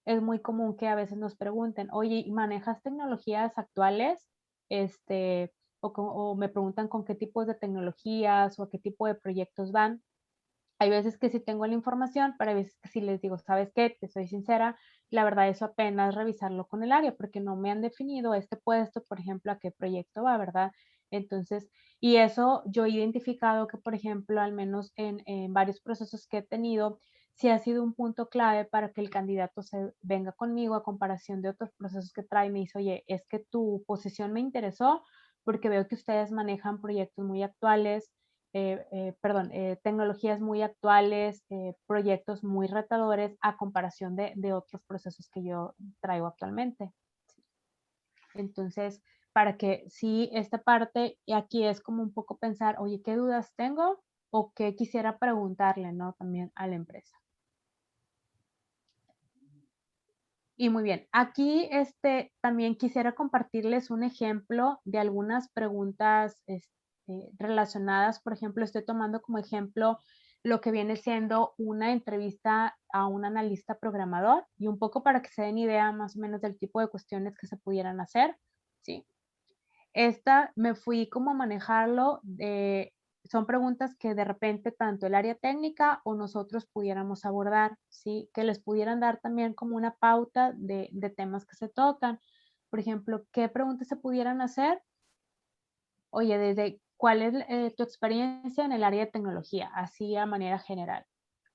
es muy común que a veces nos pregunten, oye, ¿manejas tecnologías actuales? O me preguntan con qué tipos de tecnologías o a qué tipo de proyectos van. Hay veces que sí tengo la información, pero hay veces que sí les digo, ¿sabes qué? Te soy sincera, la verdad eso apenas revisarlo con el área, porque no me han definido este puesto, por ejemplo, a qué proyecto va, ¿verdad? Entonces, y eso yo he identificado que, por ejemplo, al menos en varios procesos que he tenido, sí ha sido un punto clave para que el candidato se venga conmigo a comparación de otros procesos que trae y me dice, oye, es que tu posición me interesó porque veo que ustedes manejan proyectos muy actuales, tecnologías muy actuales, proyectos muy retadores a comparación de otros procesos que yo traigo actualmente. Entonces, para que sí, esta parte, y aquí es como un poco pensar, oye, ¿qué dudas tengo? O qué quisiera preguntarle, ¿no? También a la empresa. Y muy bien, aquí también quisiera compartirles un ejemplo de algunas preguntas relacionadas. Por ejemplo, estoy tomando como ejemplo lo que viene siendo una entrevista a un analista programador y un poco para que se den idea más o menos del tipo de cuestiones que se pudieran hacer. ¿Sí? Esta me fui como a manejarlo. Son preguntas que de repente tanto el área técnica o nosotros pudiéramos abordar, ¿sí? Que les pudieran dar también como una pauta de temas que se tocan. Por ejemplo, ¿qué preguntas se pudieran hacer? Oye, desde cuál es tu experiencia en el área de tecnología, así a manera general.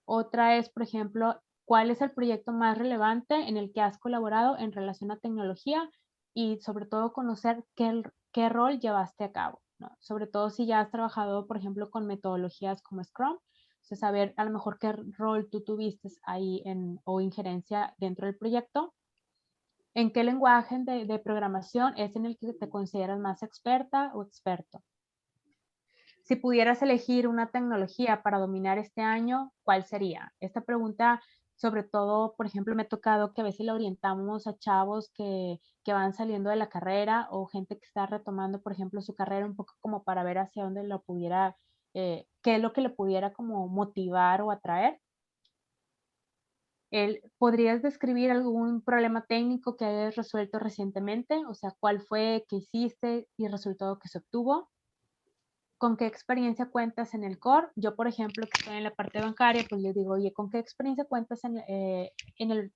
Otra es, por ejemplo, ¿cuál es el proyecto más relevante en el que has colaborado en relación a tecnología? Y sobre todo conocer qué rol llevaste a cabo, ¿no? Sobre todo si ya has trabajado, por ejemplo, con metodologías como Scrum, o sea, saber a lo mejor qué rol tú tuviste ahí o injerencia dentro del proyecto. ¿En qué lenguaje de programación es en el que te consideras más experta o experto? Si pudieras elegir una tecnología para dominar este año, ¿cuál sería? Esta pregunta, sobre todo, por ejemplo, me ha tocado que a veces le orientamos a chavos que van saliendo de la carrera o gente que está retomando, por ejemplo, su carrera un poco como para ver hacia dónde lo pudiera, qué es lo que le pudiera como motivar o atraer. ¿Podrías describir algún problema técnico que hayas resuelto recientemente? O sea, ¿cuál fue, qué hiciste y el resultado que se obtuvo? ¿Con qué experiencia cuentas en el core? Yo, por ejemplo, que estoy en la parte bancaria, pues les digo, oye, ¿con qué experiencia cuentas en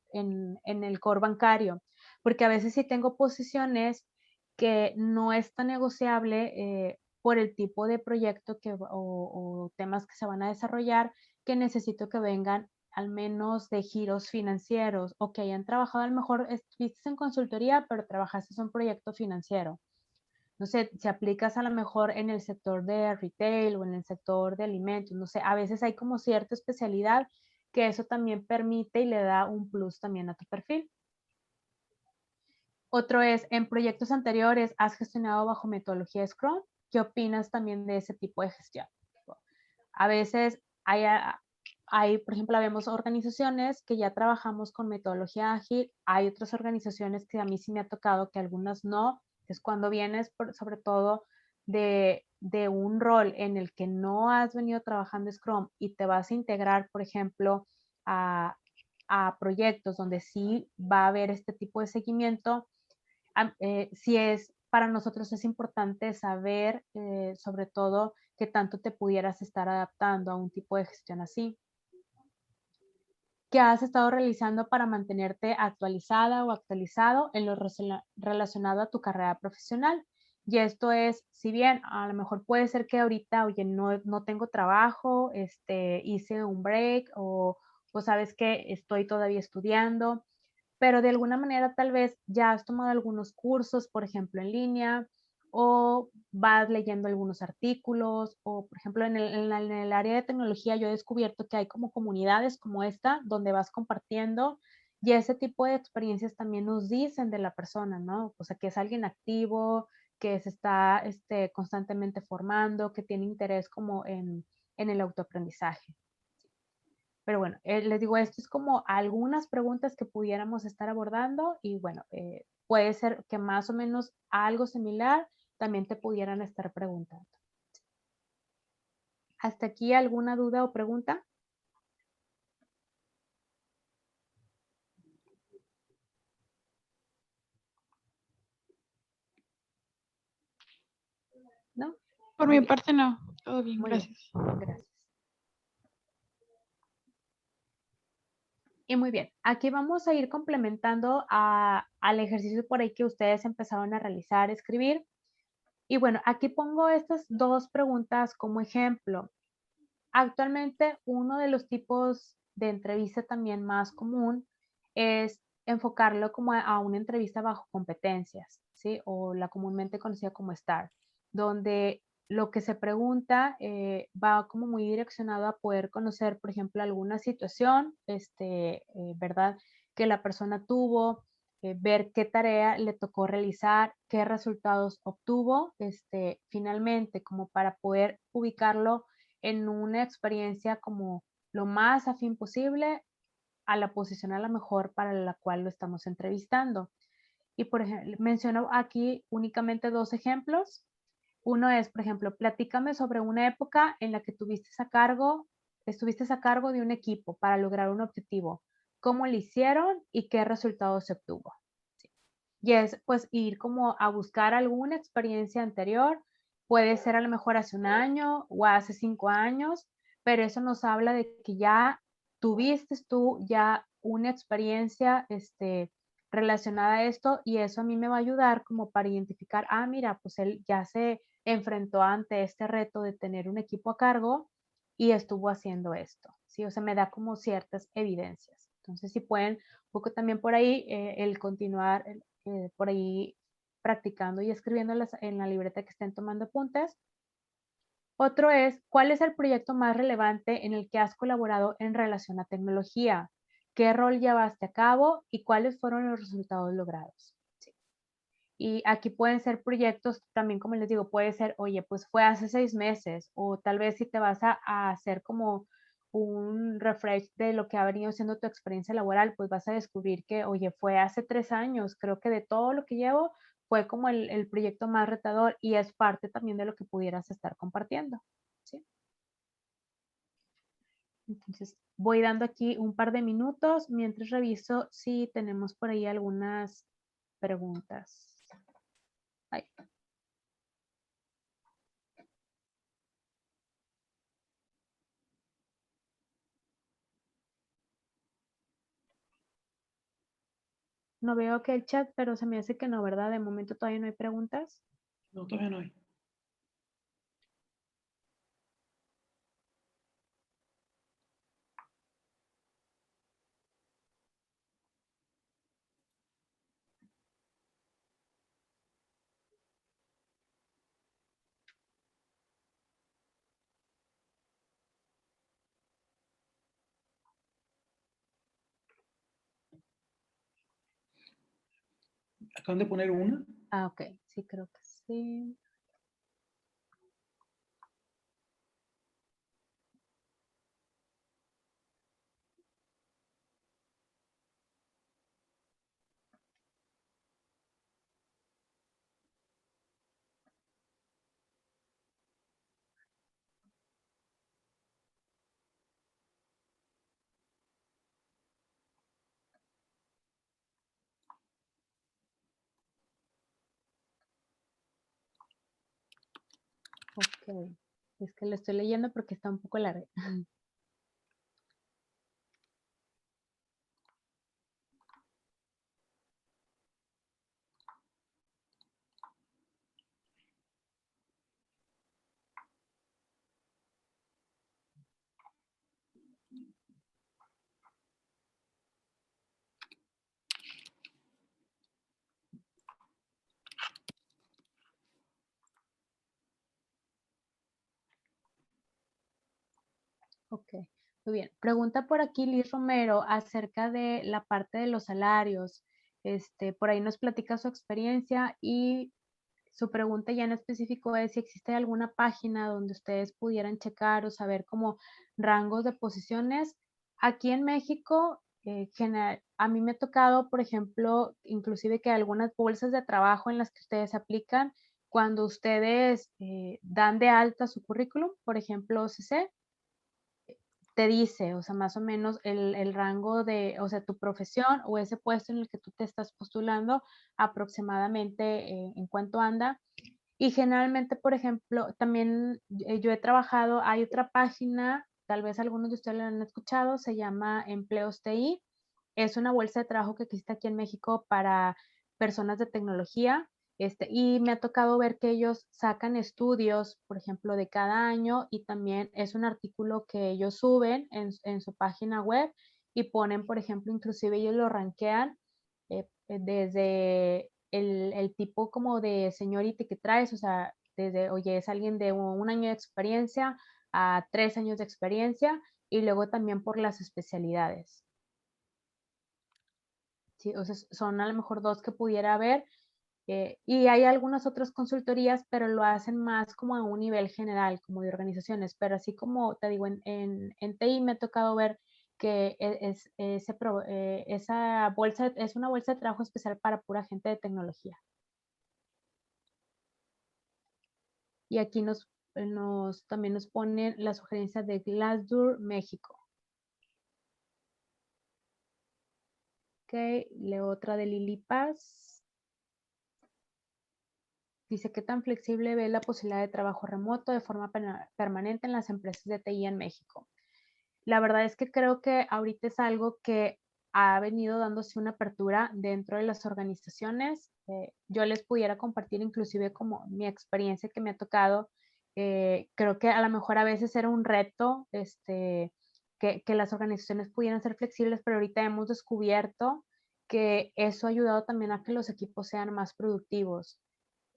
el core bancario? Porque a veces sí tengo posiciones que no es tan negociable por el tipo de proyecto o temas que se van a desarrollar, que necesito que vengan al menos de giros financieros o que hayan trabajado, a lo mejor estuviste en consultoría, pero trabajaste en un proyecto financiero. No sé, si aplicas a lo mejor en el sector de retail o en el sector de alimentos, no sé, a veces hay como cierta especialidad que eso también permite y le da un plus también a tu perfil. Otro es, en proyectos anteriores, ¿has gestionado bajo metodología Scrum? ¿Qué opinas también de ese tipo de gestión? A veces hay, por ejemplo, vemos organizaciones que ya trabajamos con metodología ágil, hay otras organizaciones que a mí sí me ha tocado que algunas no, es cuando vienes sobre todo de un rol en el que no has venido trabajando Scrum y te vas a integrar, por ejemplo, a proyectos donde sí va a haber este tipo de seguimiento. Si es, para nosotros es importante saber, sobre todo, qué tanto te pudieras estar adaptando a un tipo de gestión así. ¿Qué has estado realizando para mantenerte actualizada o actualizado en lo relacionado a tu carrera profesional? Y esto es, si bien a lo mejor puede ser que ahorita, oye, no tengo trabajo, hice un break o sabes que estoy todavía estudiando, pero de alguna manera tal vez ya has tomado algunos cursos, por ejemplo, en línea, o vas leyendo algunos artículos, o por ejemplo, en el área de tecnología yo he descubierto que hay como comunidades como esta, donde vas compartiendo, y ese tipo de experiencias también nos dicen de la persona, ¿no? O sea, que es alguien activo, que se está constantemente formando, que tiene interés como en el autoaprendizaje. Pero bueno, les digo, esto es como algunas preguntas que pudiéramos estar abordando y bueno, puede ser que más o menos algo similar también te pudieran estar preguntando. ¿Hasta aquí alguna duda o pregunta? ¿No? Por mi parte no, todo bien, Muy bien, gracias. gracias. Y muy bien, aquí vamos a ir complementando al ejercicio por ahí que ustedes empezaron a realizar, escribir. Y bueno, aquí pongo estas dos preguntas como ejemplo. Actualmente, uno de los tipos de entrevista también más común es enfocarlo como a una entrevista bajo competencias, ¿sí? O la comúnmente conocida como STAR, donde lo que se pregunta va como muy direccionado a poder conocer, por ejemplo, alguna situación, ¿verdad? Que la persona tuvo, ver qué tarea le tocó realizar, qué resultados obtuvo, finalmente, como para poder ubicarlo en una experiencia como lo más afín posible a la posición a la mejor para la cual lo estamos entrevistando. Y por ejemplo, menciono aquí únicamente dos ejemplos. Uno es, por ejemplo, platícame sobre una época en la que estuviste a cargo de un equipo para lograr un objetivo. ¿Cómo lo hicieron y qué resultados se obtuvo? Sí. Y es pues ir como a buscar alguna experiencia anterior, puede ser a lo mejor hace un año o hace 5 años, pero eso nos habla de que ya tuviste tú ya una experiencia relacionada a esto y eso a mí me va a ayudar como para identificar, mira, pues él ya se enfrentó ante este reto de tener un equipo a cargo y estuvo haciendo esto, ¿sí? O sea, me da como ciertas evidencias. Entonces, si pueden, un poco también por ahí, el continuar por ahí practicando y escribiendo en la libreta que estén tomando apuntes. Otro es, ¿cuál es el proyecto más relevante en el que has colaborado en relación a tecnología? ¿Qué rol llevaste a cabo y cuáles fueron los resultados logrados? Sí. Y aquí pueden ser proyectos, también como les digo, puede ser, oye, pues fue hace 6 meses, o tal vez si te vas a hacer como un refresh de lo que ha venido siendo tu experiencia laboral, pues vas a descubrir que, oye, fue hace 3 años, creo que de todo lo que llevo, fue como el proyecto más retador y es parte también de lo que pudieras estar compartiendo, ¿sí? Entonces, voy dando aquí un par de minutos mientras reviso si tenemos por ahí algunas preguntas. Ay. No veo que el chat, pero se me hace que no, ¿verdad? De momento todavía no hay preguntas. No, todavía no hay. Acaban de poner una. Ok, sí, creo que sí. Ok, es que lo estoy leyendo porque está un poco larga. Ok, muy bien. Pregunta por aquí Liz Romero acerca de la parte de los salarios. Por ahí nos platica su experiencia y su pregunta ya en específico es si existe alguna página donde ustedes pudieran checar o saber como rangos de posiciones. Aquí en México, a mí me ha tocado, por ejemplo, inclusive que algunas bolsas de trabajo en las que ustedes aplican, cuando ustedes dan de alta su currículum, por ejemplo, CC, te dice, o sea, más o menos el rango de, o sea, tu profesión o ese puesto en el que tú te estás postulando aproximadamente en cuánto anda. Y generalmente, por ejemplo, también yo he trabajado, hay otra página, tal vez algunos de ustedes la han escuchado, se llama Empleos TI. Es una bolsa de trabajo que existe aquí en México para personas de tecnología. Y me ha tocado ver que ellos sacan estudios, por ejemplo, de cada año, y también es un artículo que ellos suben en su página web y ponen, por ejemplo, inclusive ellos lo rankean desde el tipo como de seniority que traes, o sea, desde, oye, es alguien de 1 año de experiencia a 3 años de experiencia, y luego también por las especialidades. Sí, o sea, son a lo mejor 2 que pudiera haber, y hay algunas otras consultorías, pero lo hacen más como a un nivel general, como de organizaciones, pero así como te digo, en TI me ha tocado ver que esa bolsa es una bolsa de trabajo especial para pura gente de tecnología. Y aquí también nos ponen la sugerencia de Glassdoor, México. Ok, leo otra de Lili Paz. Dice, ¿qué tan flexible ve la posibilidad de trabajo remoto de forma permanente en las empresas de TI en México? La verdad es que creo que ahorita es algo que ha venido dándose una apertura dentro de las organizaciones. Yo les pudiera compartir inclusive como mi experiencia que me ha tocado. Creo que a lo mejor a veces era un reto que las organizaciones pudieran ser flexibles, pero ahorita hemos descubierto que eso ha ayudado también a que los equipos sean más productivos.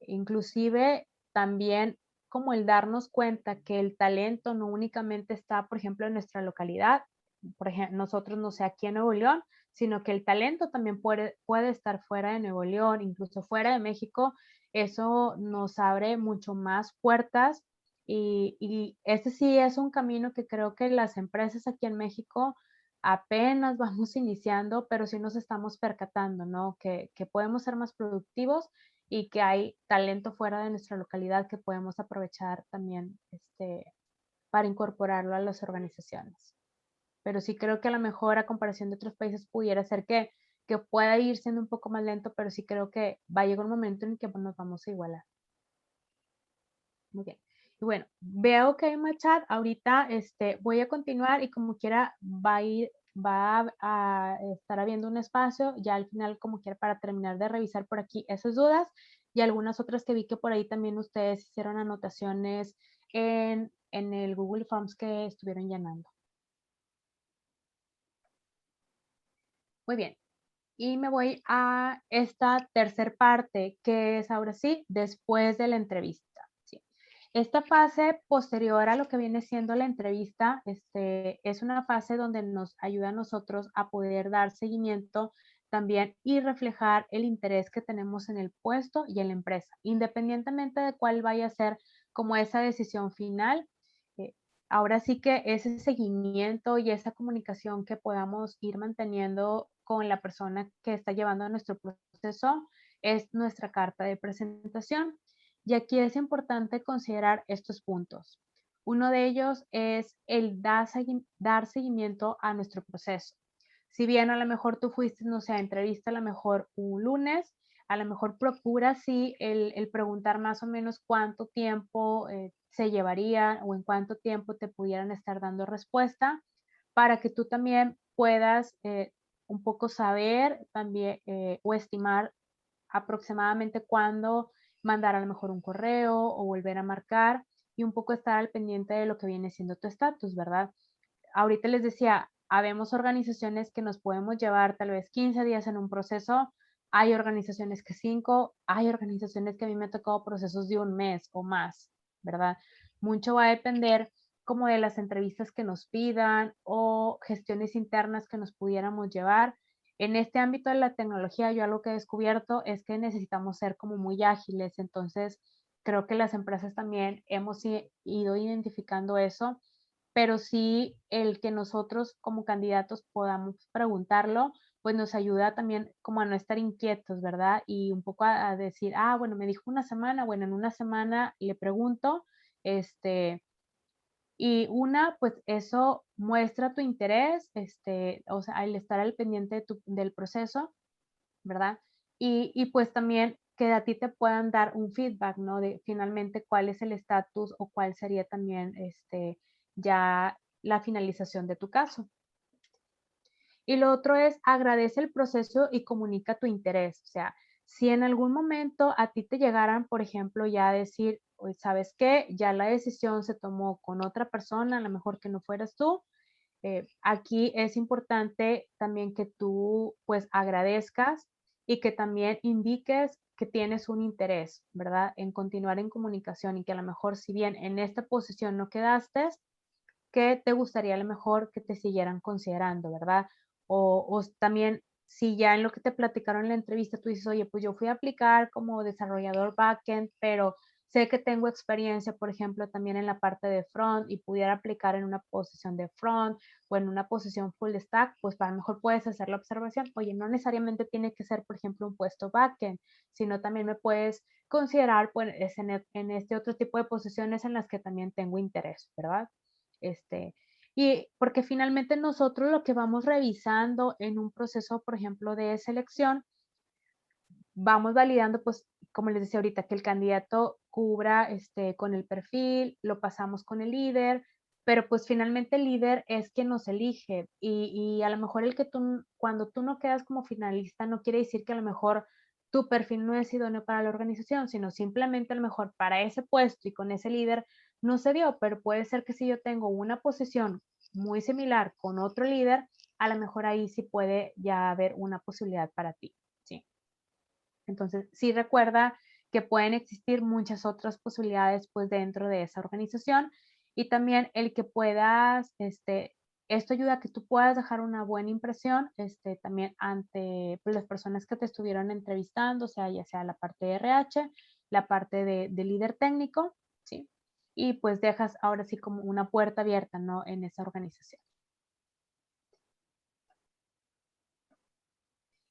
Inclusive también como el darnos cuenta que el talento no únicamente está, por ejemplo, en nuestra localidad, por ejemplo, nosotros no sé, aquí en Nuevo León, sino que el talento también puede estar fuera de Nuevo León, incluso fuera de México. Eso nos abre mucho más puertas, y este sí es un camino que creo que las empresas aquí en México apenas vamos iniciando, pero sí nos estamos percatando, ¿no? Que podemos ser más productivos y que hay talento fuera de nuestra localidad que podemos aprovechar también para incorporarlo a las organizaciones. Pero sí creo que a lo mejor a comparación de otros países pudiera ser que pueda ir siendo un poco más lento, pero sí creo que va a llegar un momento en que nos vamos a igualar. Muy bien. Y bueno, veo que hay más chat. Ahorita voy a continuar y como quiera va a estar habiendo un espacio ya al final como quiera para terminar de revisar por aquí esas dudas y algunas otras que vi que por ahí también ustedes hicieron anotaciones en el Google Forms que estuvieron llenando. Muy bien. Y me voy a esta tercer parte, que es ahora sí, después de la entrevista. ¿Sí? Esta fase posterior a lo que viene siendo la entrevista, es una fase donde nos ayuda a nosotros a poder dar seguimiento también y reflejar el interés que tenemos en el puesto y en la empresa, independientemente de cuál vaya a ser como esa decisión final. eh, Ahora sí que ese seguimiento y esa comunicación que podamos ir manteniendo con la persona que está llevando nuestro proceso es nuestra carta de presentación. Y aquí es importante considerar estos puntos. Uno de ellos es el dar seguimiento a nuestro proceso. Si bien a lo mejor tú fuiste, no sé, a entrevista a lo mejor un lunes, a lo mejor procura sí el preguntar más o menos cuánto tiempo se llevaría o en cuánto tiempo te pudieran estar dando respuesta para que tú también puedas un poco saber también o estimar aproximadamente cuándo mandar a lo mejor un correo o volver a marcar y un poco estar al pendiente de lo que viene siendo tu estatus, ¿verdad? Ahorita les decía, habemos organizaciones que nos podemos llevar tal vez 15 días en un proceso, hay organizaciones que 5, hay organizaciones que a mí me ha tocado procesos de 1 mes o más, ¿verdad? Mucho va a depender como de las entrevistas que nos pidan o gestiones internas que nos pudiéramos llevar. En este ámbito de la tecnología, yo algo que he descubierto es que necesitamos ser como muy ágiles, entonces creo que las empresas también hemos ido identificando eso, pero sí el que nosotros como candidatos podamos preguntarlo, pues nos ayuda también como a no estar inquietos, ¿verdad? Y un poco a decir, bueno, me dijo 1 semana, bueno, en 1 semana le pregunto, y pues eso muestra tu interés, o sea, el estar al pendiente del proceso, ¿verdad? Y pues también que a ti te puedan dar un feedback, ¿no? De finalmente cuál es el estatus o cuál sería también ya la finalización de tu caso. Y lo otro es agradece el proceso y comunica tu interés. O sea, si en algún momento a ti te llegaran, por ejemplo, ya a decir, oye, ¿sabes qué? Ya la decisión se tomó con otra persona, a lo mejor que no fueras tú. Aquí es importante también que tú pues agradezcas y que también indiques que tienes un interés, ¿verdad? En continuar en comunicación y que a lo mejor si bien en esta posición no quedaste, que te gustaría a lo mejor que te siguieran considerando, ¿verdad? O también si ya en lo que te platicaron en la entrevista tú dices, oye, pues yo fui a aplicar como desarrollador backend, pero sé que tengo experiencia, por ejemplo, también en la parte de front y pudiera aplicar en una posición de front o en una posición full stack, pues a lo mejor puedes hacer la observación, oye, no necesariamente tiene que ser, por ejemplo, un puesto backend, sino también me puedes considerar pues, en este otro tipo de posiciones en las que también tengo interés, ¿verdad? Y porque finalmente nosotros lo que vamos revisando en un proceso, por ejemplo, de selección, vamos validando, pues, como les decía ahorita, que el candidato cubra con el perfil, lo pasamos con el líder, pero pues finalmente el líder es quien nos elige y a lo mejor el que tú, cuando tú no quedas como finalista, no quiere decir que a lo mejor tu perfil no es idóneo para la organización, sino simplemente a lo mejor para ese puesto y con ese líder no se dio, pero puede ser que si yo tengo una posición muy similar con otro líder, a lo mejor ahí sí puede ya haber una posibilidad para ti, ¿sí? Entonces, sí recuerda que pueden existir muchas otras posibilidades pues dentro de esa organización y también el que puedas, esto ayuda a que tú puedas dejar una buena impresión también ante pues, las personas que te estuvieron entrevistando, o sea, ya sea la parte de RH, la parte de líder técnico, ¿sí? Y pues dejas ahora sí como una puerta abierta, ¿no? En esa organización.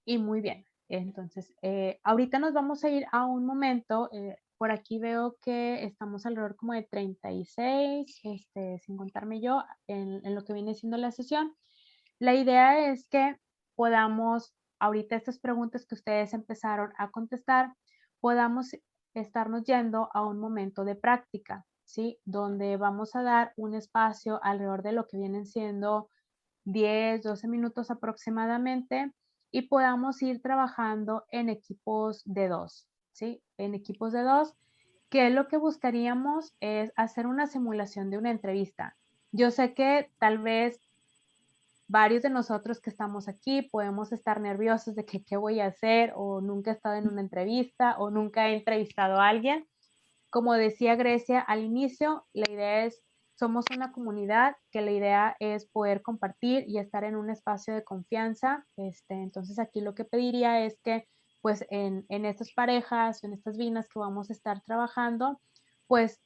Y muy bien. Entonces, ahorita nos vamos a ir a un momento. Por aquí veo que estamos alrededor como de 36, sin contarme yo, en lo que viene siendo la sesión. La idea es que podamos, ahorita estas preguntas que ustedes empezaron a contestar, podamos estarnos yendo a un momento de práctica, ¿sí? Donde vamos a dar un espacio alrededor de lo que vienen siendo 10, 12 minutos aproximadamente y podamos ir trabajando en equipos de dos, ¿sí? En equipos de dos, que lo que buscaríamos es hacer una simulación de una entrevista. Yo sé que tal vez varios de nosotros que estamos aquí podemos estar nerviosos de que qué voy a hacer o nunca he estado en una entrevista o nunca he entrevistado a alguien. Como decía Grecia al inicio, la idea es, somos una comunidad que la idea es poder compartir y estar en un espacio de confianza. Entonces aquí lo que pediría es que pues en estas parejas, en estas vinas que vamos a estar trabajando, pues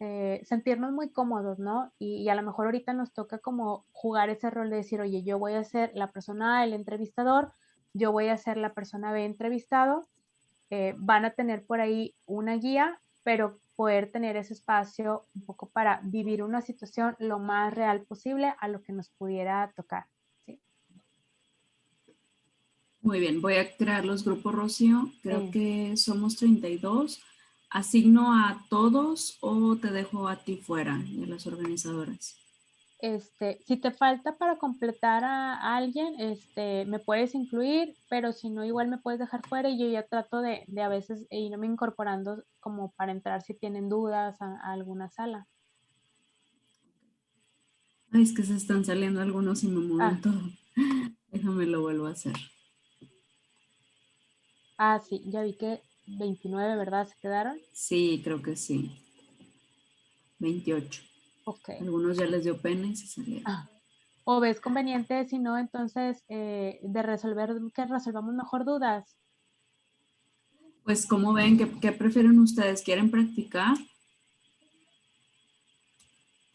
sentirnos muy cómodos, ¿no? Y a lo mejor ahorita nos toca como jugar ese rol de decir, oye, yo voy a ser la persona A, el entrevistador, yo voy a ser la persona B entrevistado, van a tener por ahí una guía, pero poder tener ese espacio un poco para vivir una situación lo más real posible a lo que nos pudiera tocar. ¿Sí? Muy bien, voy a crear los grupos, Rocío. Creo Sí. que somos 32. ¿Asigno a todos o te dejo a ti fuera de las organizadoras? Si te falta para completar a alguien, me puedes incluir, pero si no, igual me puedes dejar fuera y yo ya trato de a veces irme incorporando como para entrar si tienen dudas a alguna sala. Ay, es que se están saliendo algunos y me mueven todo. Déjame lo vuelvo a hacer. Sí, ya vi que 29, ¿verdad? ¿Se quedaron? Sí, creo que sí. 28. Ok. Algunos ya les dio pena y se salieron. ¿O ves conveniente, si no, entonces, de resolver, que resolvamos mejor dudas? Pues, ¿cómo ven? ¿Qué prefieren ustedes? ¿Quieren practicar?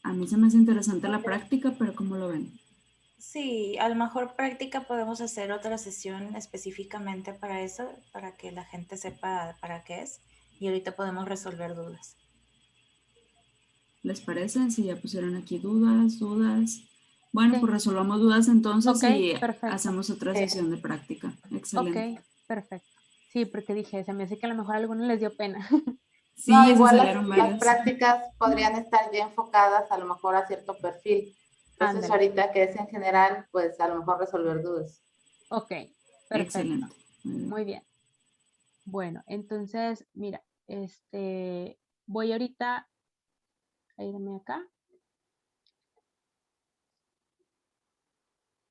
A mí se me hace interesante la práctica, pero ¿cómo lo ven? Sí, a lo mejor práctica podemos hacer otra sesión específicamente para eso, para que la gente sepa para qué es. Y ahorita podemos resolver dudas. ¿Les parece? Si ya pusieron aquí dudas. Bueno, Sí. pues resolvamos dudas entonces Ok, y perfecto. hacemos otra sesión de práctica. Excelente. Ok, perfecto. Sí, porque dije, se me hace que a lo mejor a algunos les dio pena. No, Sí, se igual salieron las varios. prácticas podrían estar ya enfocadas a lo mejor a cierto perfil. Entonces Ándale. ahorita que es en general, pues a lo mejor resolver dudas. Ok, perfecto. Excelente. Muy bien. Muy bien. Bueno, entonces, mira, voy ahorita a irme acá.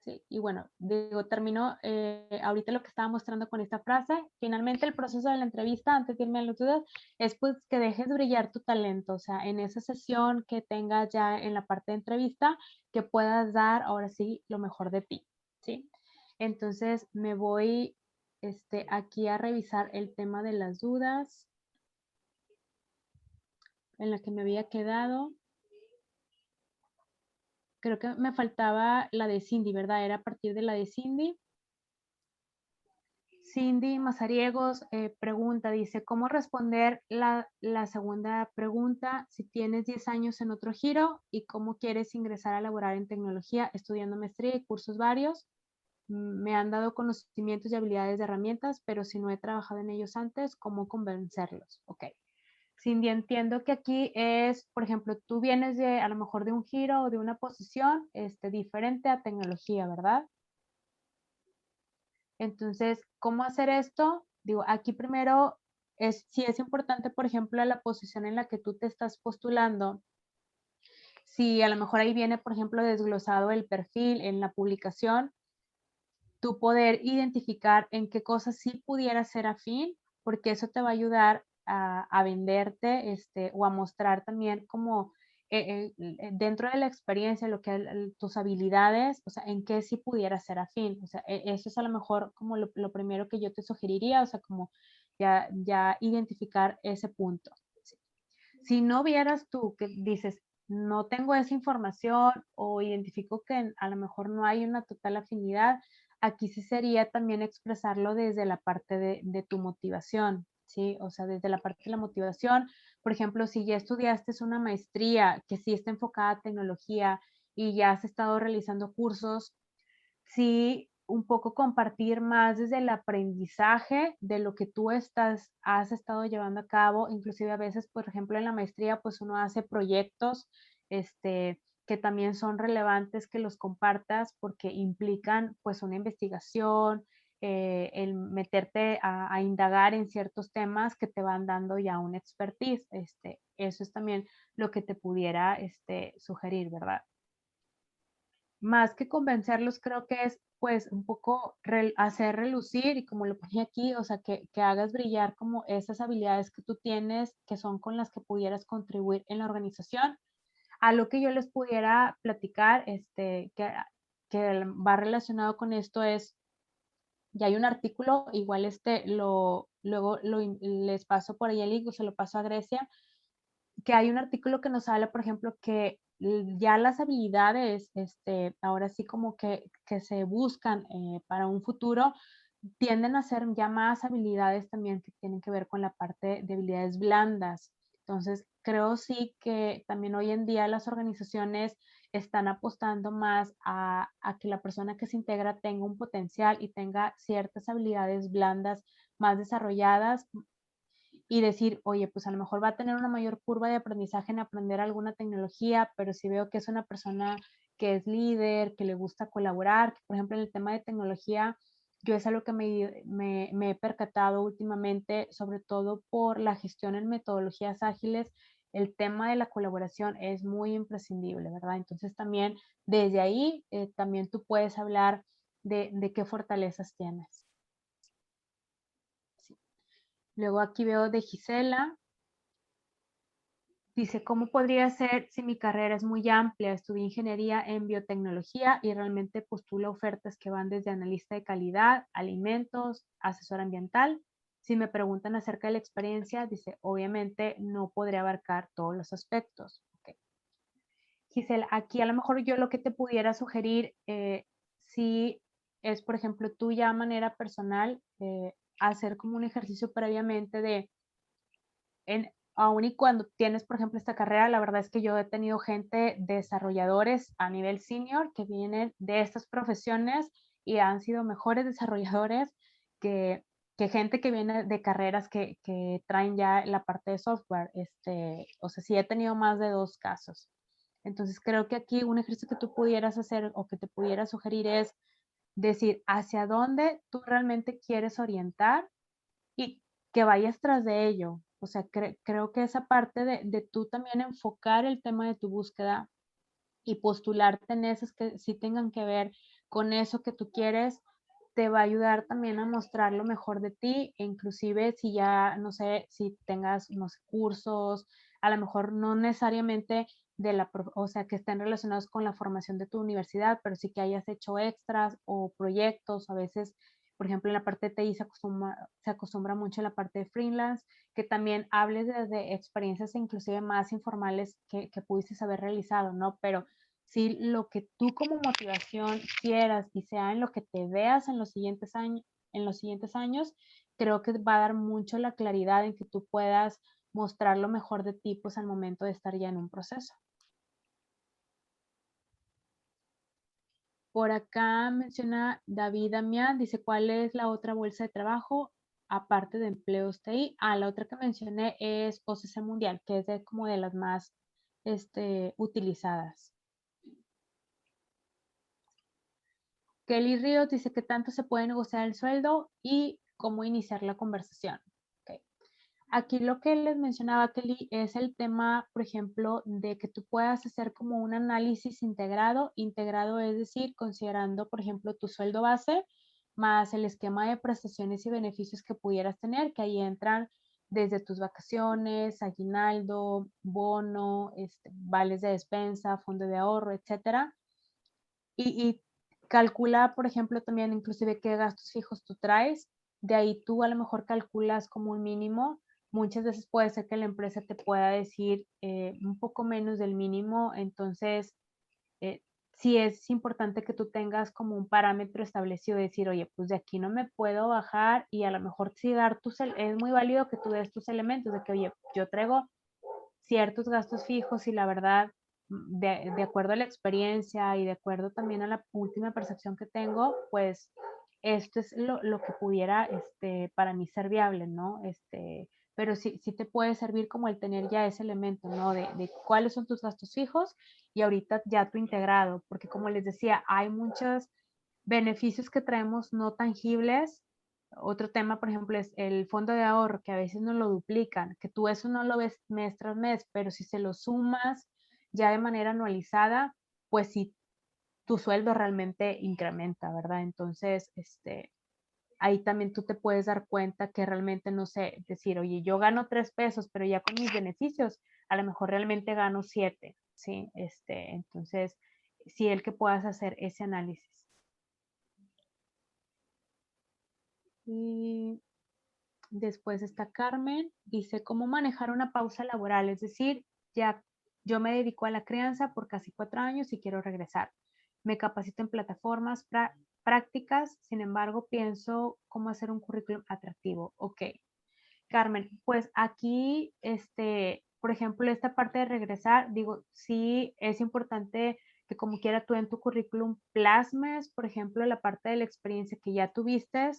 Sí, y bueno, digo, termino ahorita lo que estaba mostrando con esta frase. Finalmente, el proceso de la entrevista, antes de irme a las dudas, es pues que dejes brillar tu talento, o sea, en esa sesión que tengas ya en la parte de entrevista, que puedas dar ahora sí lo mejor de ti, ¿sí? Entonces, me voy aquí a revisar el tema de las dudas en la que me había quedado. Creo que me faltaba la de Cindy, ¿verdad? Era a partir de la de Cindy. Cindy Mazariegos pregunta, dice, ¿cómo responder la segunda pregunta? Si tienes 10 años en otro giro y cómo quieres ingresar a laborar en tecnología, estudiando maestría y cursos varios. Me han dado conocimientos y habilidades de herramientas, pero si no he trabajado en ellos antes, ¿cómo convencerlos? Ok. Cindy, entiendo que aquí es, por ejemplo, tú vienes de a lo mejor de un giro o de una posición diferente a tecnología, ¿verdad? Entonces, ¿cómo hacer esto? Digo, aquí primero sí es importante, por ejemplo, la posición en la que tú te estás postulando. Si a lo mejor ahí viene, por ejemplo, desglosado el perfil en la publicación, tú poder identificar en qué cosas sí pudiera ser afín, porque eso te va a ayudar a venderte o a mostrar también como dentro de la experiencia, lo que tus habilidades, o sea, en qué sí pudiera ser afín. O sea, eso es a lo mejor como lo primero que yo te sugeriría, o sea, como ya identificar ese punto. ¿Sí? Si no vieras tú que dices, no tengo esa información o identifico que a lo mejor no hay una total afinidad, aquí sí sería también expresarlo desde la parte de tu motivación, ¿sí? O sea, desde la parte de la motivación, por ejemplo, si ya estudiaste una maestría que sí está enfocada a tecnología y ya has estado realizando cursos, sí un poco compartir más desde el aprendizaje de lo que tú has estado llevando a cabo, inclusive a veces, por ejemplo, en la maestría, pues uno hace proyectos, que también son relevantes que los compartas porque implican pues una investigación, el meterte a indagar en ciertos temas que te van dando ya un expertise. Eso es también lo que te pudiera sugerir, ¿verdad? Más que convencerlos, creo que es pues un poco hacer relucir y como lo ponía aquí, o sea, que hagas brillar como esas habilidades que tú tienes, que son con las que pudieras contribuir en la organización. A lo que yo les pudiera platicar, que va relacionado con esto es, ya hay un artículo, igual luego les paso por ahí el link, o se lo paso a Grecia, que hay un artículo que nos habla, por ejemplo, que ya las habilidades, ahora sí como que se buscan para un futuro, tienden a ser ya más habilidades también que tienen que ver con la parte de habilidades blandas. Entonces, creo sí que también hoy en día las organizaciones están apostando más a que la persona que se integra tenga un potencial y tenga ciertas habilidades blandas más desarrolladas, y decir, oye, pues a lo mejor va a tener una mayor curva de aprendizaje en aprender alguna tecnología, pero si veo que es una persona que es líder, que le gusta colaborar, que por ejemplo en el tema de tecnología, yo es algo que me he percatado últimamente, sobre todo por la gestión en metodologías ágiles, el tema de la colaboración es muy imprescindible, ¿verdad? Entonces también desde ahí, también tú puedes hablar de qué fortalezas tienes. Sí. Luego aquí veo de Gisela. Dice, ¿cómo podría ser si mi carrera es muy amplia? Estudié ingeniería en biotecnología y realmente postulo ofertas que van desde analista de calidad, alimentos, asesor ambiental. Si me preguntan acerca de la experiencia, dice, obviamente no podré abarcar todos los aspectos. Okay. Gisela, aquí a lo mejor yo lo que te pudiera sugerir, si es, por ejemplo, tú ya de manera personal, hacer como un ejercicio previamente de aun y cuando tienes, por ejemplo, esta carrera, la verdad es que yo he tenido gente, desarrolladores a nivel senior, que vienen de estas profesiones y han sido mejores desarrolladores que gente que viene de carreras que traen ya la parte de software. O sea, sí he tenido más de 2 casos. Entonces, creo que aquí un ejercicio que tú pudieras hacer o que te pudiera sugerir es decir hacia dónde tú realmente quieres orientar y que vayas tras de ello. O sea, creo que esa parte de tú también enfocar el tema de tu búsqueda y postularte en esas que sí tengan que ver con eso que tú quieres, te va a ayudar también a mostrar lo mejor de ti, e inclusive si ya, no sé, si tengas unos cursos, a lo mejor no necesariamente o sea, que estén relacionados con la formación de tu universidad, pero sí que hayas hecho extras o proyectos, a veces, por ejemplo, en la parte de TI se acostumbra mucho la parte de freelance, que también hables desde experiencias inclusive más informales que pudieses haber realizado, ¿no? Pero si lo que tú como motivación quieras y sea en lo que te veas en los siguientes años, creo que va a dar mucho la claridad en que tú puedas mostrar lo mejor de ti, pues al momento de estar ya en un proceso. Por acá menciona David Damián, dice, ¿cuál es la otra bolsa de trabajo aparte de empleos TI? La otra que mencioné es OCC Mundial, que es como de las más utilizadas. Kelly Ríos dice que tanto se puede negociar el sueldo y cómo iniciar la conversación. Okay. Aquí lo que les mencionaba, Kelly, es el tema, por ejemplo, de que tú puedas hacer como un análisis integrado. Integrado es decir, considerando, por ejemplo, tu sueldo base más el esquema de prestaciones y beneficios que pudieras tener, que ahí entran desde tus vacaciones, aguinaldo, bono, vales de despensa, fondo de ahorro, etcétera. Y calcula, por ejemplo, también inclusive qué gastos fijos tú traes. De ahí tú a lo mejor calculas como un mínimo. Muchas veces puede ser que la empresa te pueda decir un poco menos del mínimo. Entonces, sí es importante que tú tengas como un parámetro establecido, decir, oye, pues de aquí no me puedo bajar y a lo mejor sí es muy válido que tú des tus elementos de que, oye, yo traigo ciertos gastos fijos y la verdad, de acuerdo a la experiencia y de acuerdo también a la última percepción que tengo, pues esto es lo que pudiera para mí ser viable, ¿no? Pero sí te puede servir como el tener ya ese elemento, ¿no? De cuáles son tus gastos fijos y ahorita ya tu integrado, porque como les decía, hay muchos beneficios que traemos no tangibles. Otro tema, por ejemplo, es el fondo de ahorro, que a veces no lo duplican, que tú eso no lo ves mes tras mes, pero si se lo sumas ya de manera anualizada, pues sí, tu sueldo realmente incrementa, ¿verdad? Entonces, ahí también tú te puedes dar cuenta que realmente, no sé, decir, oye, yo gano 3 pesos, pero ya con mis beneficios, a lo mejor realmente gano 7, ¿sí? Entonces, sí, el que puedas hacer ese análisis. Y después está Carmen, dice, ¿cómo manejar una pausa laboral? Es decir, ya yo me dedico a la crianza por casi 4 años y quiero regresar. Me capacito en plataformas prácticas, sin embargo, pienso cómo hacer un currículum atractivo. Ok. Carmen, pues aquí, por ejemplo, esta parte de regresar, digo, sí es importante que como quiera tú en tu currículum plasmes, por ejemplo, la parte de la experiencia que ya tuviste,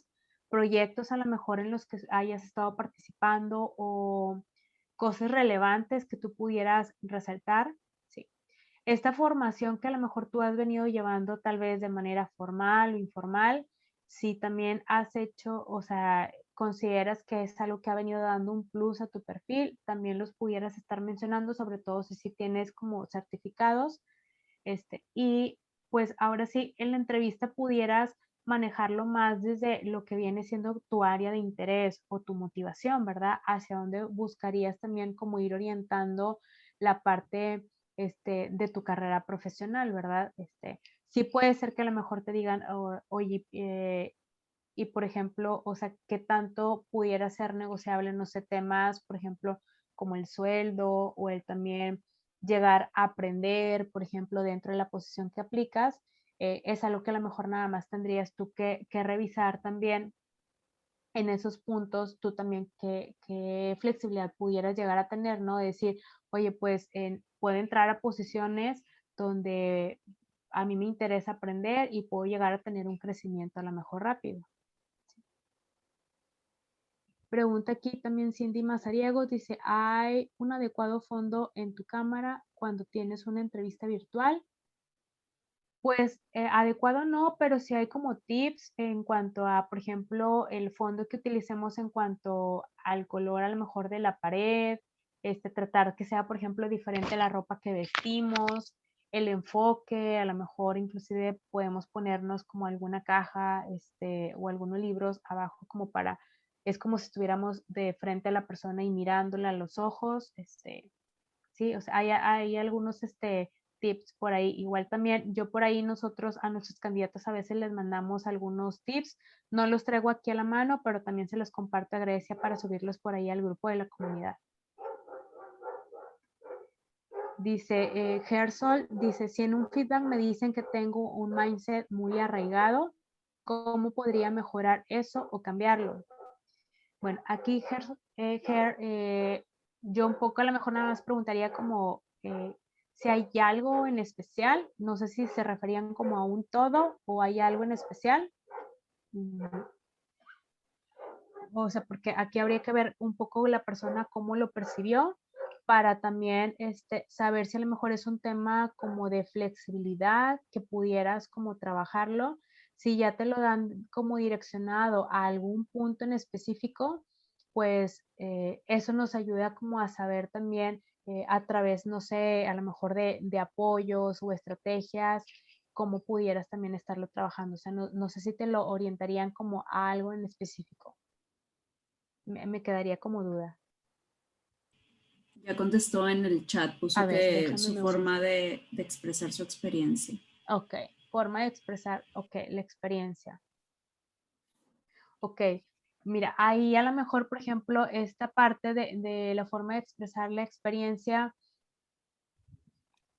proyectos a lo mejor en los que hayas estado participando o cosas relevantes que tú pudieras resaltar. Sí. Esta formación que a lo mejor tú has venido llevando tal vez de manera formal o informal, si también has hecho, o sea, consideras que es algo que ha venido dando un plus a tu perfil, también los pudieras estar mencionando, sobre todo si tienes como certificados. Y pues ahora sí, en la entrevista pudieras manejarlo más desde lo que viene siendo tu área de interés o tu motivación, ¿verdad? Hacia dónde buscarías también como ir orientando la parte de tu carrera profesional, ¿verdad? Sí puede ser que a lo mejor te digan, oye, y por ejemplo, o sea, qué tanto pudiera ser negociable, no sé, temas, por ejemplo, como el sueldo o el también llegar a aprender, por ejemplo, dentro de la posición que aplicas, es algo que a lo mejor nada más tendrías tú que revisar también en esos puntos, tú también qué flexibilidad pudieras llegar a tener, ¿no? Decir, oye, pues puedo entrar a posiciones donde a mí me interesa aprender y puedo llegar a tener un crecimiento a lo mejor rápido. Pregunta aquí también Cindy Mazariego, dice, ¿hay un adecuado fondo en tu cámara cuando tienes una entrevista virtual? Pues adecuado no, pero sí hay como tips en cuanto a, por ejemplo, el fondo que utilicemos en cuanto al color a lo mejor de la pared, tratar que sea, por ejemplo, diferente la ropa que vestimos, el enfoque, a lo mejor inclusive podemos ponernos como alguna caja, o algunos libros abajo como para, es como si estuviéramos de frente a la persona y mirándola a los ojos, sí, o sea, hay algunos tips por ahí. Igual también yo por ahí nosotros a nuestros candidatos a veces les mandamos algunos tips. No los traigo aquí a la mano, pero también se los comparto a Grecia para subirlos por ahí al grupo de la comunidad. Dice Gersol, dice, si en un feedback me dicen que tengo un mindset muy arraigado, ¿cómo podría mejorar eso o cambiarlo? Bueno, aquí yo un poco a lo mejor nada más preguntaría como si hay algo en especial, no sé si se referían como a un todo o hay algo en especial. O sea, porque aquí habría que ver un poco la persona cómo lo percibió para también saber si a lo mejor es un tema como de flexibilidad que pudieras como trabajarlo. Si ya te lo dan como direccionado a algún punto en específico, pues eso nos ayuda como a saber también a través, no sé, a lo mejor de apoyos o estrategias, cómo pudieras también estarlo trabajando. O sea, no sé si te lo orientarían como a algo en específico. Me quedaría como duda. Ya contestó en el chat, A puso ver, que déjame su me ubico. forma de expresar su experiencia. Ok, forma de expresar, ok, la experiencia. Ok, mira, ahí a lo mejor, por ejemplo, esta parte de la forma de expresar la experiencia,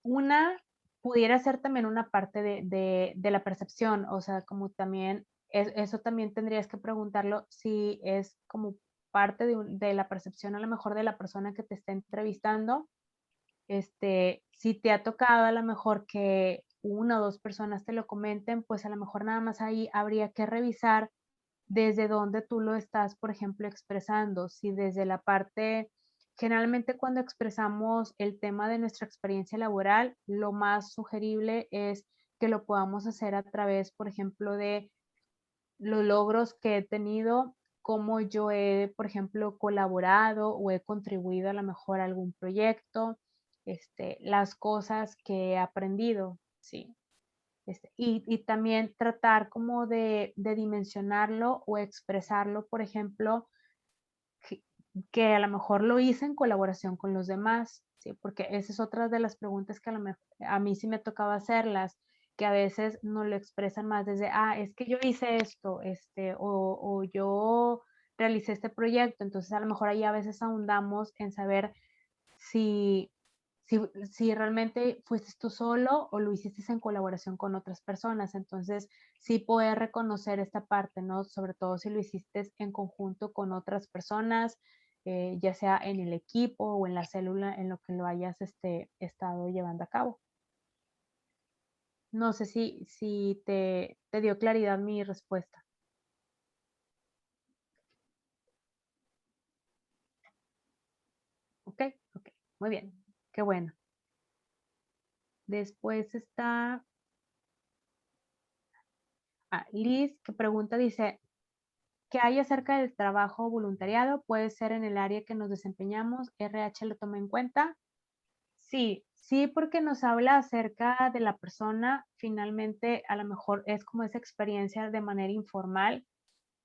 una pudiera ser también una parte de la percepción, o sea, como también, eso también tendrías que preguntarlo si es como parte de la percepción a lo mejor de la persona que te está entrevistando. Si te ha tocado a lo mejor que una o dos personas te lo comenten, pues a lo mejor nada más ahí habría que revisar desde dónde tú lo estás, por ejemplo, expresando. Si desde la parte, generalmente cuando expresamos el tema de nuestra experiencia laboral, lo más sugerible es que lo podamos hacer a través, por ejemplo, de los logros que he tenido, cómo yo he, por ejemplo, colaborado o he contribuido a lo mejor a algún proyecto, las cosas que he aprendido, sí. Y también tratar como de dimensionarlo o expresarlo, por ejemplo, que a lo mejor lo hice en colaboración con los demás, ¿sí? Porque esa es otra de las preguntas que a mí sí me tocaba hacerlas, que a veces no lo expresan más desde, es que yo hice esto, o yo realicé este proyecto, entonces a lo mejor ahí a veces ahondamos en saber si, si realmente fuiste tú solo o lo hiciste en colaboración con otras personas. Entonces, sí poder reconocer esta parte, ¿no? Sobre todo si lo hiciste en conjunto con otras personas, ya sea en el equipo o en la célula en lo que lo hayas estado llevando a cabo. No sé si te dio claridad mi respuesta. Ok, ok, muy bien, qué bueno. Después está Liz, que pregunta, dice, ¿qué hay acerca del trabajo voluntariado? Puede ser en el área que nos desempeñamos, RH lo toma en cuenta. Sí, sí, porque nos habla acerca de la persona, finalmente a lo mejor es como esa experiencia de manera informal,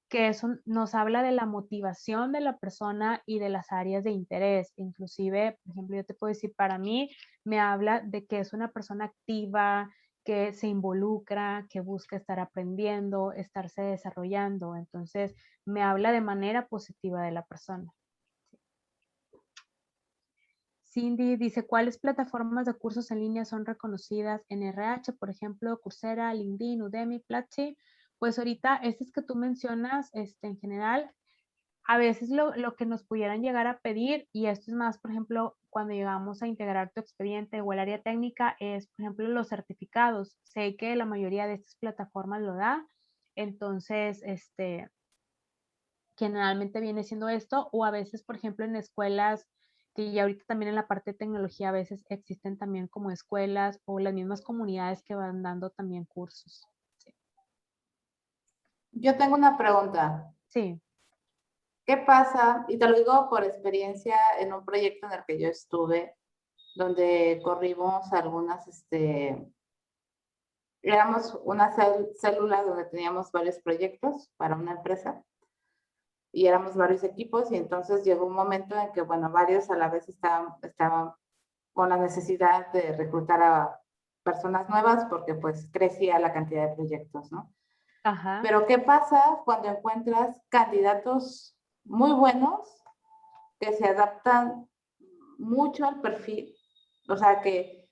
que eso nos habla de la motivación de la persona y de las áreas de interés. Inclusive, por ejemplo, yo te puedo decir, para mí me habla de que es una persona activa, que se involucra, que busca estar aprendiendo, estarse desarrollando. Entonces, me habla de manera positiva de la persona. Cindy dice, ¿cuáles plataformas de cursos en línea son reconocidas en RH? Por ejemplo, Coursera, LinkedIn, Udemy, Platzi. Pues ahorita, estas que tú mencionas, en general, a veces lo que nos pudieran llegar a pedir, y esto es más, por ejemplo, cuando llegamos a integrar tu expediente o el área técnica, es, por ejemplo, los certificados. Sé que la mayoría de estas plataformas lo da, entonces, generalmente viene siendo esto, o a veces, por ejemplo, en escuelas Y ahorita también en la parte de tecnología a veces existen también como escuelas o las mismas comunidades que van dando también cursos. Sí. Yo tengo una pregunta. Sí. ¿Qué pasa? Y te lo digo por experiencia en un proyecto en el que yo estuve, donde corrimos algunas, éramos una célula donde teníamos varios proyectos para una empresa y éramos varios equipos y entonces llegó un momento en que, bueno, varios a la vez estaban con la necesidad de reclutar a personas nuevas porque pues crecía la cantidad de proyectos, ¿no? Ajá. Pero ¿qué pasa cuando encuentras candidatos muy buenos que se adaptan mucho al perfil, o sea, que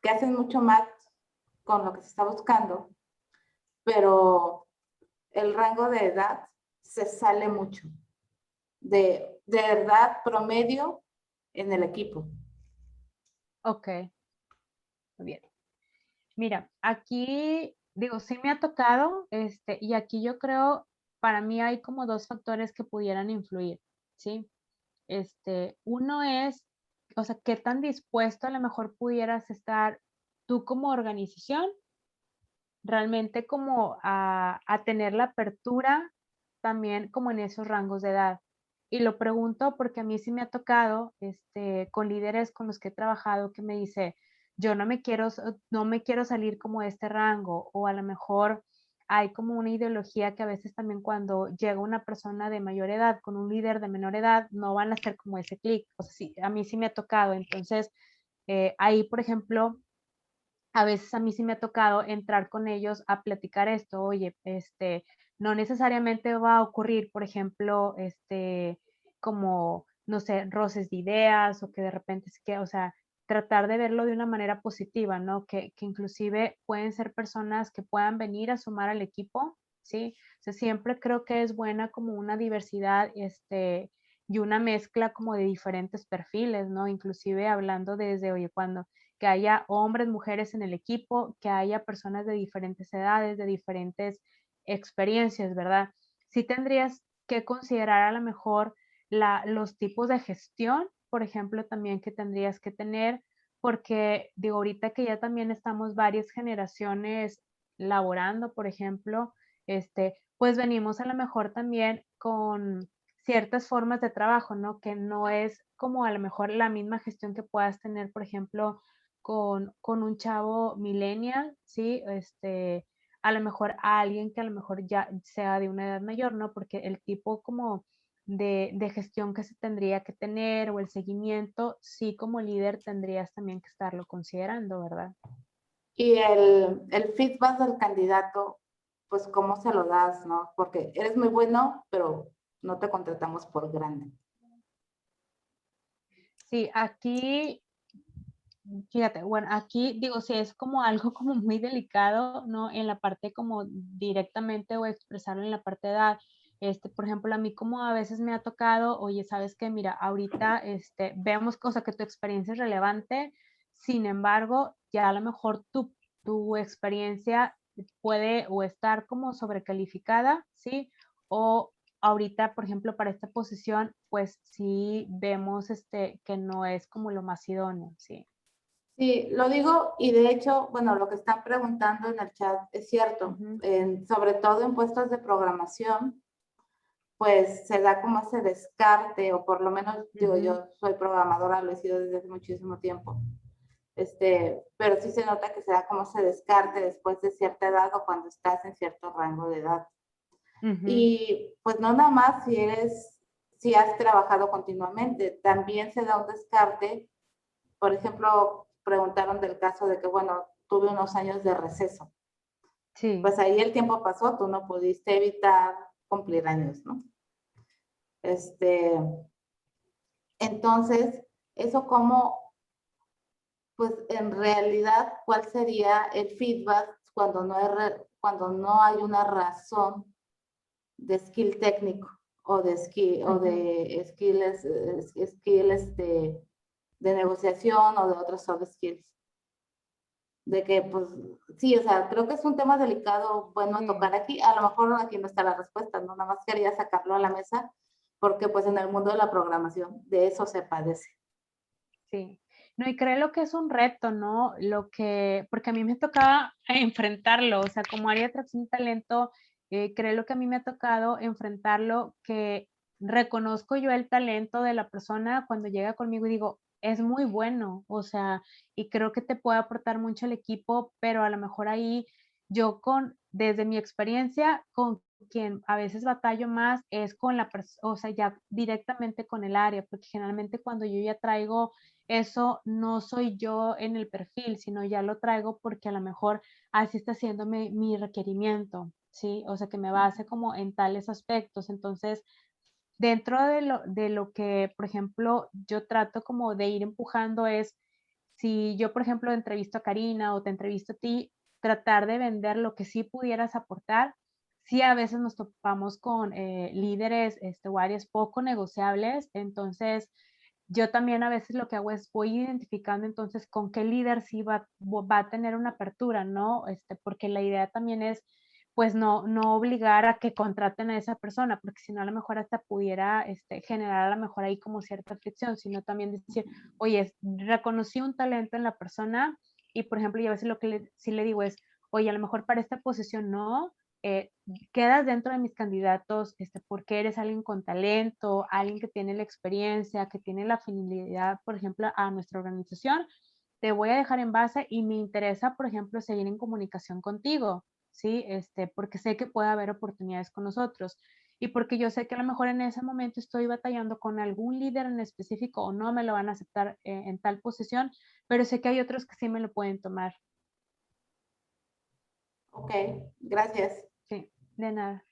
hacen mucho match con lo que se está buscando, pero el rango de edad se sale mucho de edad promedio en el equipo? Ok, muy bien. Mira, aquí digo, sí me ha tocado, y aquí yo creo, para mí hay como dos factores que pudieran influir, ¿sí? Uno es, o sea, qué tan dispuesto a lo mejor pudieras estar tú como organización, realmente como a tener la apertura también como en esos rangos de edad. Y lo pregunto porque a mí sí me ha tocado, con líderes con los que he trabajado que me dice, yo no me quiero salir como de este rango, o a lo mejor hay como una ideología que a veces también cuando llega una persona de mayor edad con un líder de menor edad, no van a hacer como ese clic. O sea, sí, a mí sí me ha tocado. Entonces, ahí, por ejemplo, a veces a mí sí me ha tocado entrar con ellos a platicar esto, oye, no necesariamente va a ocurrir, por ejemplo, como, no sé, roces de ideas o que de repente es que, o sea, tratar de verlo de una manera positiva, ¿no? Que inclusive pueden ser personas que puedan venir a sumar al equipo, ¿sí? O sea, siempre creo que es buena como una diversidad, y una mezcla como de diferentes perfiles, ¿no? Inclusive hablando desde, oye, cuando que haya hombres, mujeres en el equipo, que haya personas de diferentes edades, de diferentes experiencias, ¿verdad? Sí tendrías que considerar a lo mejor los tipos de gestión, por ejemplo, también que tendrías que tener, porque digo, ahorita que ya también estamos varias generaciones laborando, por ejemplo, pues venimos a lo mejor también con ciertas formas de trabajo, ¿no? Que no es como a lo mejor la misma gestión que puedas tener, por ejemplo, con un chavo millennial, ¿sí? A lo mejor a alguien que a lo mejor ya sea de una edad mayor, ¿no? Porque el tipo como de gestión que se tendría que tener o el seguimiento, sí como líder tendrías también que estarlo considerando, ¿verdad? Y el feedback del candidato, pues cómo se lo das, ¿no? Porque eres muy bueno, pero no te contratamos por grande. Sí, aquí, fíjate, bueno, aquí digo, sí es como algo como muy delicado, ¿no? En la parte como directamente o expresarlo en la parte de edad. Por ejemplo, a mí como a veces me ha tocado, oye, sabes que mira, ahorita vemos cosa que tu experiencia es relevante, sin embargo, ya a lo mejor tu experiencia puede o estar como sobrecalificada, ¿sí? O ahorita, por ejemplo, para esta posición, pues sí vemos que no es como lo más idóneo, ¿sí? Sí, lo digo y de hecho, bueno, lo que están preguntando en el chat es cierto, Ujú. sobre todo en puestos de programación, pues se da como ese descarte, o por lo menos, digo, Ujú. yo soy programadora, lo he sido desde hace muchísimo tiempo, pero sí se nota que se da como ese descarte después de cierta edad o cuando estás en cierto rango de edad. Ujú. Y pues no nada más si has trabajado continuamente, también se da un descarte. Por ejemplo, preguntaron del caso de que, bueno, tuve unos años de receso. Sí. Pues ahí el tiempo pasó, tú no pudiste evitar cumplir años, ¿no? Entonces, eso como, pues en realidad, ¿cuál sería el feedback cuando no hay una razón de skill técnico o de skill, o Ujú. de skills de negociación o de otros soft skills? De que, pues, sí, o sea, creo que es un tema delicado, bueno, a Sí. tocar aquí. A lo mejor aquí no está la respuesta, ¿no? Nada más quería sacarlo a la mesa, porque pues en el mundo de la programación de eso se padece. Sí. No, y creo que es un reto, ¿no? Porque a mí me tocaba enfrentarlo, o sea, como área de atracción y talento, creo que a mí me ha tocado enfrentarlo, que reconozco yo el talento de la persona cuando llega conmigo y digo, es muy bueno, o sea, y creo que te puede aportar mucho el equipo, pero a lo mejor ahí desde mi experiencia, con quien a veces batallo más es con la persona, o sea, ya directamente con el área, porque generalmente cuando yo ya traigo eso, no soy yo en el perfil, sino ya lo traigo porque a lo mejor así está siendo mi requerimiento, ¿sí? O sea, que me base como en tales aspectos. Entonces, dentro de lo que, por ejemplo, yo trato como de ir empujando es, si yo, por ejemplo, entrevisto a Karina o te entrevisto a ti, tratar de vender lo que sí pudieras aportar. Sí, a veces nos topamos con líderes o áreas poco negociables, entonces yo también a veces lo que hago es voy identificando entonces con qué líder sí va a tener una apertura, ¿no? Porque la idea también es pues no obligar a que contraten a esa persona, porque si no a lo mejor hasta pudiera generar a lo mejor ahí como cierta fricción, sino también decir, oye, reconocí un talento en la persona y por ejemplo, yo a veces lo que sí le digo es, oye, a lo mejor para esta posición no, quedas dentro de mis candidatos porque eres alguien con talento, alguien que tiene la experiencia, que tiene la afinidad, por ejemplo, a nuestra organización, te voy a dejar en base y me interesa, por ejemplo, seguir en comunicación contigo, ¿sí? Porque sé que puede haber oportunidades con nosotros y porque yo sé que a lo mejor en ese momento estoy batallando con algún líder en específico o no me lo van a aceptar en tal posición, pero sé que hay otros que sí me lo pueden tomar. Ok, gracias. Sí, de nada.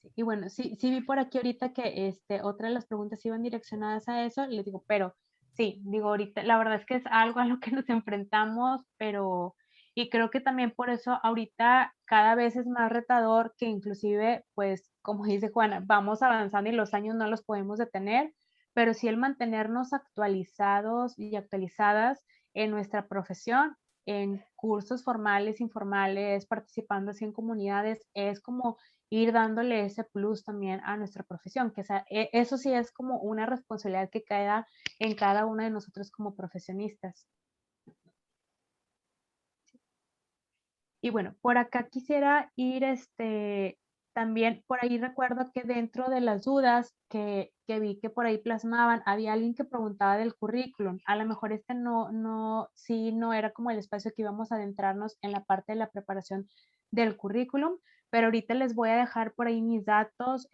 Sí, y bueno, sí vi por aquí ahorita que otra de las preguntas iban direccionadas a eso, y les digo, pero sí, digo ahorita, la verdad es que es algo a lo que nos enfrentamos, pero, y creo que también por eso ahorita cada vez es más retador que inclusive, pues, como dice Juana, vamos avanzando y los años no los podemos detener, pero sí el mantenernos actualizados y actualizadas en nuestra profesión, en cursos formales, informales, participando así en comunidades, es como ir dándole ese plus también a nuestra profesión, que eso sí es como una responsabilidad que queda en cada uno de nosotros como profesionistas. Y bueno, por acá quisiera ir, también por ahí recuerdo que dentro de las dudas que vi que por ahí plasmaban, había alguien que preguntaba del currículum. A lo mejor sí, no era como el espacio que íbamos a adentrarnos en la parte de la preparación del currículum, pero ahorita les voy a dejar por ahí mis datos,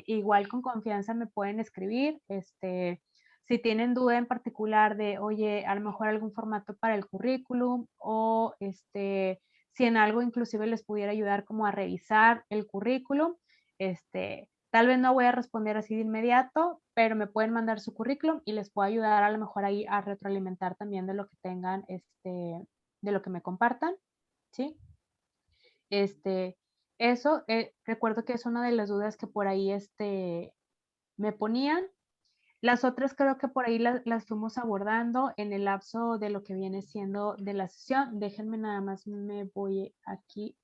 igual con confianza me pueden escribir, si tienen duda en particular de, oye, a lo mejor algún formato para el currículum o si en algo inclusive les pudiera ayudar como a revisar el currículum, tal vez no voy a responder así de inmediato, pero me pueden mandar su currículum y les puedo ayudar a lo mejor ahí a retroalimentar también de lo que tengan, de lo que me compartan, ¿sí? Eso, recuerdo que es una de las dudas que por ahí me ponían. Las otras creo que por ahí las fuimos abordando en el lapso de lo que viene siendo de la sesión. Déjenme nada más, me voy aquí,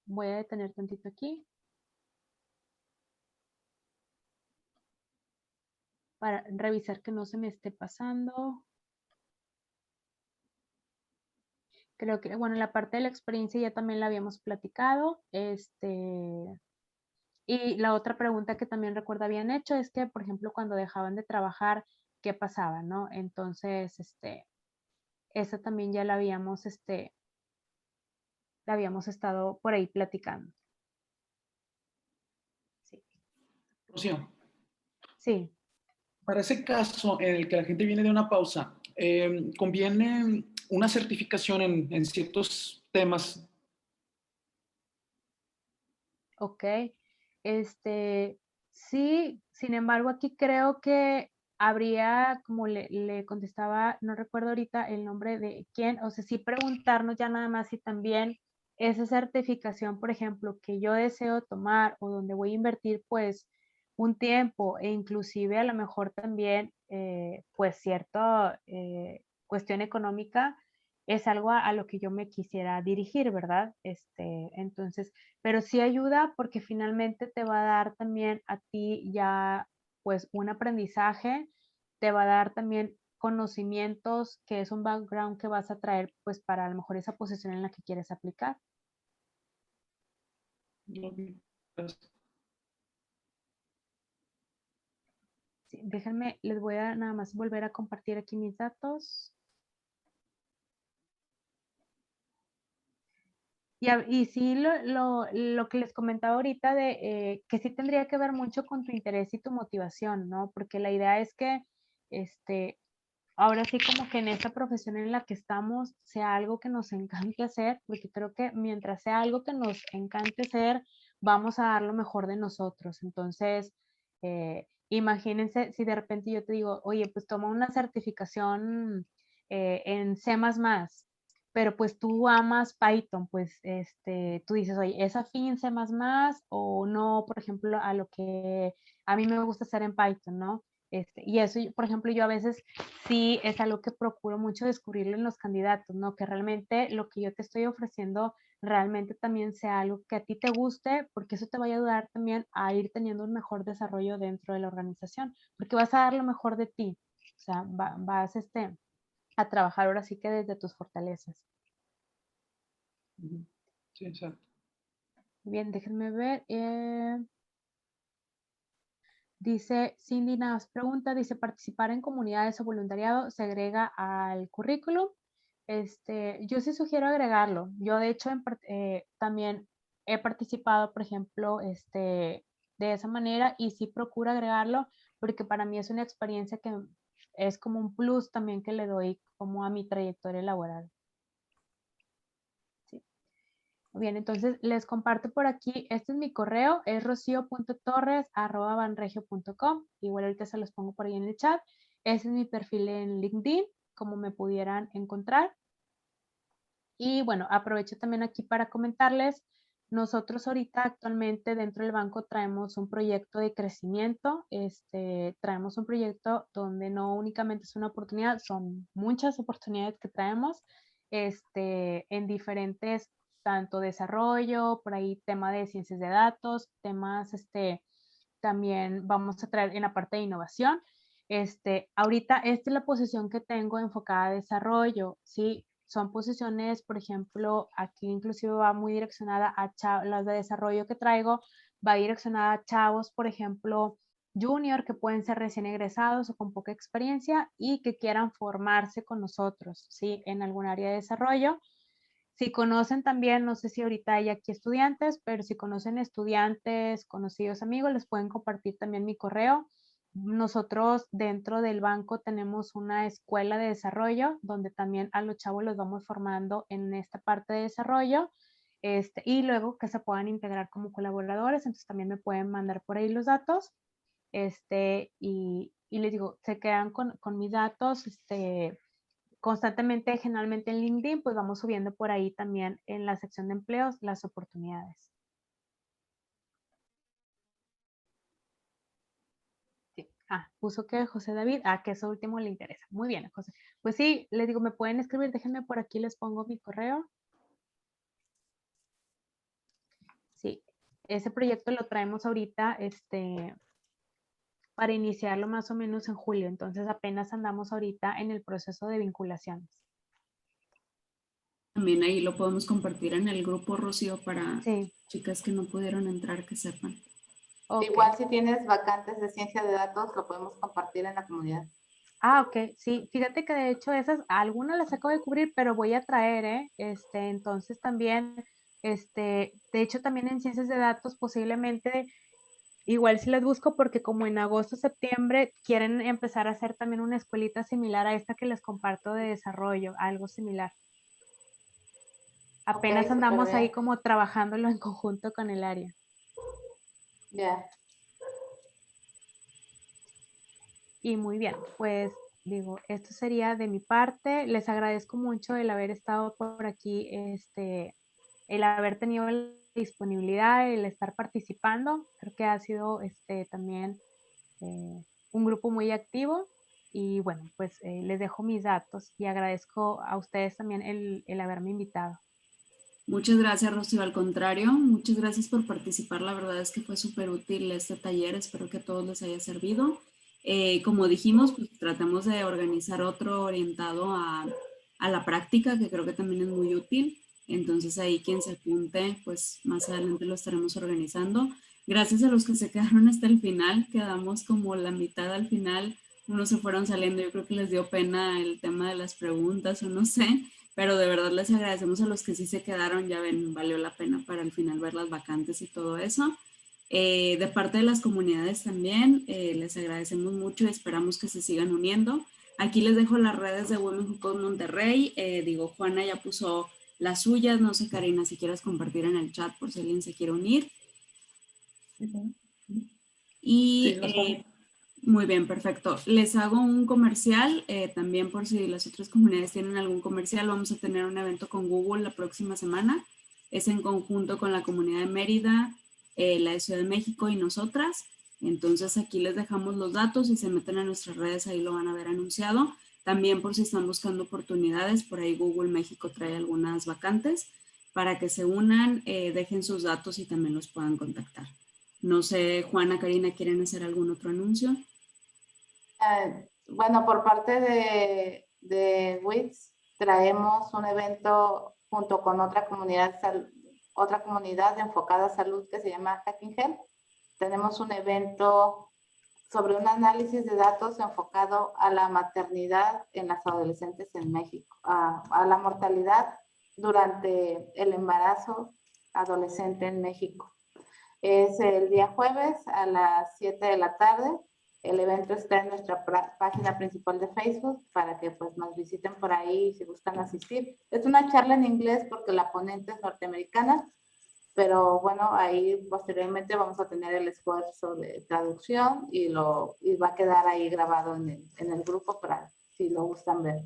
voy a detener tantito aquí para revisar que no se me esté pasando. Creo que, bueno, la parte de la experiencia ya también la habíamos platicado. Y la otra pregunta que también recuerdo habían hecho es que, por ejemplo, cuando dejaban de trabajar, ¿qué pasaba, no? Entonces, esa también ya la habíamos estado por ahí platicando. Sí. Rocío, Sí. para ese caso en el que la gente viene de una pausa, ¿conviene una certificación en ciertos temas? Ok. Sí, sin embargo, aquí creo que habría, como le contestaba, no recuerdo ahorita el nombre de quién, o sea, sí preguntarnos ya nada más si también esa certificación, por ejemplo, que yo deseo tomar o donde voy a invertir, pues, un tiempo e inclusive a lo mejor también, pues, cierta cuestión económica, es algo a lo que yo me quisiera dirigir, ¿verdad? Entonces, pero sí ayuda porque finalmente te va a dar también a ti ya pues un aprendizaje, te va a dar también conocimientos, que es un background que vas a traer pues para a lo mejor esa posición en la que quieres aplicar. Gracias. Sí, déjenme, les voy a nada más volver a compartir aquí mis datos. Y sí, lo que les comentaba ahorita de que sí tendría que ver mucho con tu interés y tu motivación, ¿no? Porque la idea es que ahora sí como que en esta profesión en la que estamos sea algo que nos encante hacer, porque creo que mientras sea algo que nos encante hacer, vamos a dar lo mejor de nosotros. Entonces, imagínense si de repente yo te digo, oye, pues toma una certificación en C++, pero pues tú amas Python, pues tú dices, oye, ¿es afín C++ o no, por ejemplo, a lo que a mí me gusta hacer en Python, ¿no? Y eso, por ejemplo, yo a veces sí es algo que procuro mucho descubrirlo en los candidatos, ¿no? Que realmente lo que yo te estoy ofreciendo realmente también sea algo que a ti te guste, porque eso te va a ayudar también a ir teniendo un mejor desarrollo dentro de la organización, porque vas a dar lo mejor de ti, o sea, vas a trabajar ahora sí que desde tus fortalezas. Sí, exacto. Bien, déjenme ver. Dice Cindy Navas, pregunta, dice, ¿participar en comunidades o voluntariado se agrega al currículum? Yo sí sugiero agregarlo. Yo, de hecho, también he participado, por ejemplo, de esa manera y sí procuro agregarlo porque para mí es una experiencia que es como un plus también que le doy como a mi trayectoria laboral. Sí. Bien, entonces les comparto por aquí, este es mi correo, es rocio.torres@banregio.com, igual ahorita se los pongo por ahí en el chat. Ese es mi perfil en LinkedIn, como me pudieran encontrar. Y bueno, aprovecho también aquí para comentarles, nosotros ahorita actualmente dentro del banco traemos un proyecto de crecimiento, traemos un proyecto donde no únicamente es una oportunidad, son muchas oportunidades que traemos en diferentes, tanto desarrollo, por ahí tema de ciencias de datos, temas, también vamos a traer en la parte de innovación. Ahorita esta es la posición que tengo enfocada a desarrollo, ¿sí? Son posiciones, por ejemplo, aquí inclusive va muy direccionada a las de desarrollo que traigo, va direccionada a chavos, por ejemplo, junior, que pueden ser recién egresados o con poca experiencia y que quieran formarse con nosotros, ¿sí? En algún área de desarrollo. Si conocen también, no sé si ahorita hay aquí estudiantes, pero si conocen estudiantes, conocidos, amigos, les pueden compartir también mi correo. Nosotros dentro del banco tenemos una escuela de desarrollo donde también a los chavos los vamos formando en esta parte de desarrollo y luego que se puedan integrar como colaboradores. Entonces también me pueden mandar por ahí los datos y les digo, se quedan con mis datos constantemente, generalmente en LinkedIn, pues vamos subiendo por ahí también en la sección de empleos las oportunidades. Sí. Puso que José David, que eso último le interesa. Muy bien, José. Pues sí, les digo, me pueden escribir, déjenme por aquí, les pongo mi correo. Sí, ese proyecto lo traemos ahorita, para iniciarlo más o menos en julio, entonces apenas andamos ahorita en el proceso de vinculaciones. También ahí lo podemos compartir en el grupo, Rocío, para Sí. chicas que no pudieron entrar, que sepan. Okay. Igual si tienes vacantes de ciencia de datos, lo podemos compartir en la comunidad. Ok, sí, fíjate que de hecho algunas las acabo de cubrir, pero voy a traer, entonces también, de hecho también en ciencias de datos posiblemente, igual si las busco porque como en agosto, septiembre quieren empezar a hacer también una escuelita similar a esta que les comparto de desarrollo, algo similar. Apenas andamos ahí como trabajándolo en conjunto con el área. Ya. Y muy bien, pues digo, esto sería de mi parte. Les agradezco mucho el haber estado por aquí, el haber tenido la disponibilidad, el estar participando. Creo que ha sido también un grupo muy activo. Y bueno, pues les dejo mis datos y agradezco a ustedes también el haberme invitado. Muchas gracias, Rocío. Al contrario, muchas gracias por participar. La verdad es que fue súper útil este taller. Espero que a todos les haya servido. Como dijimos, pues tratemos de organizar otro orientado a la práctica, que creo que también es muy útil. Entonces ahí quien se apunte, pues más adelante lo estaremos organizando. Gracias a los que se quedaron hasta el final, quedamos como la mitad al final, unos se fueron saliendo, yo creo que les dio pena el tema de las preguntas o no sé, pero de verdad les agradecemos a los que sí se quedaron, ya ven, valió la pena para al final ver las vacantes y todo eso. De parte de las comunidades también, les agradecemos mucho y esperamos que se sigan uniendo. Aquí les dejo las redes de Women Who Code Monterrey. Juana ya puso las suyas. No sé, Karina, si quieres compartir en el chat por si alguien se quiere unir. Y muy bien, perfecto. Les hago un comercial, también por si las otras comunidades tienen algún comercial. Vamos a tener un evento con Google la próxima semana. Es en conjunto con la comunidad de Mérida, la de Ciudad de México y nosotras. Entonces aquí les dejamos los datos y se meten a nuestras redes, ahí lo van a ver anunciado. También por si están buscando oportunidades, por ahí Google México trae algunas vacantes para que se unan, dejen sus datos y también los puedan contactar. No sé, Juana, Karina, ¿quieren hacer algún otro anuncio? Bueno, por parte de WITS traemos un evento junto con otra comunidad enfocada a salud que se llama Hacking Health. Tenemos un evento sobre un análisis de datos enfocado a la maternidad en las adolescentes en México, a la mortalidad durante el embarazo adolescente en México. Es el día jueves a las 7 de la tarde. El evento está en nuestra página principal de Facebook para que pues nos visiten por ahí si gustan asistir. Es una charla en inglés porque la ponente es norteamericana, pero bueno, ahí posteriormente vamos a tener el esfuerzo de traducción y va a quedar ahí grabado en el grupo para si lo gustan ver.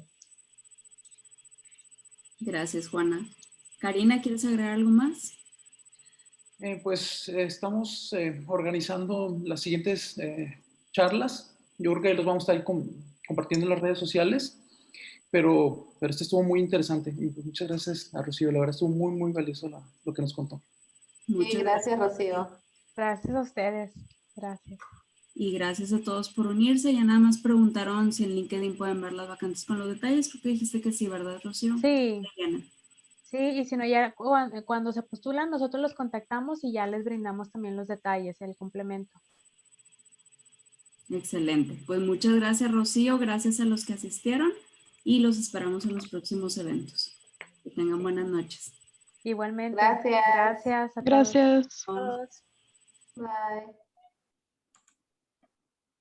Gracias, Juana. Karina, ¿quieres agregar algo más? Pues estamos organizando las siguientes charlas. Yo creo que los vamos a estar compartiendo en las redes sociales, pero este estuvo muy interesante. Y pues muchas gracias a Rocío, la verdad estuvo muy, muy valioso lo que nos contó. Muchas gracias, Rocío. Gracias a ustedes. Gracias. Y gracias a todos por unirse. Ya nada más preguntaron si en LinkedIn pueden ver las vacantes con los detalles, porque dijiste que sí, ¿verdad, Rocío? Sí. Sí, y si no, ya cuando se postulan, nosotros los contactamos y ya les brindamos también los detalles, el complemento. Excelente. Pues muchas gracias, Rocío. Gracias a los que asistieron y los esperamos en los próximos eventos. Que tengan buenas noches. Igualmente. Gracias. Gracias a todos. Gracias. Todos. Bye.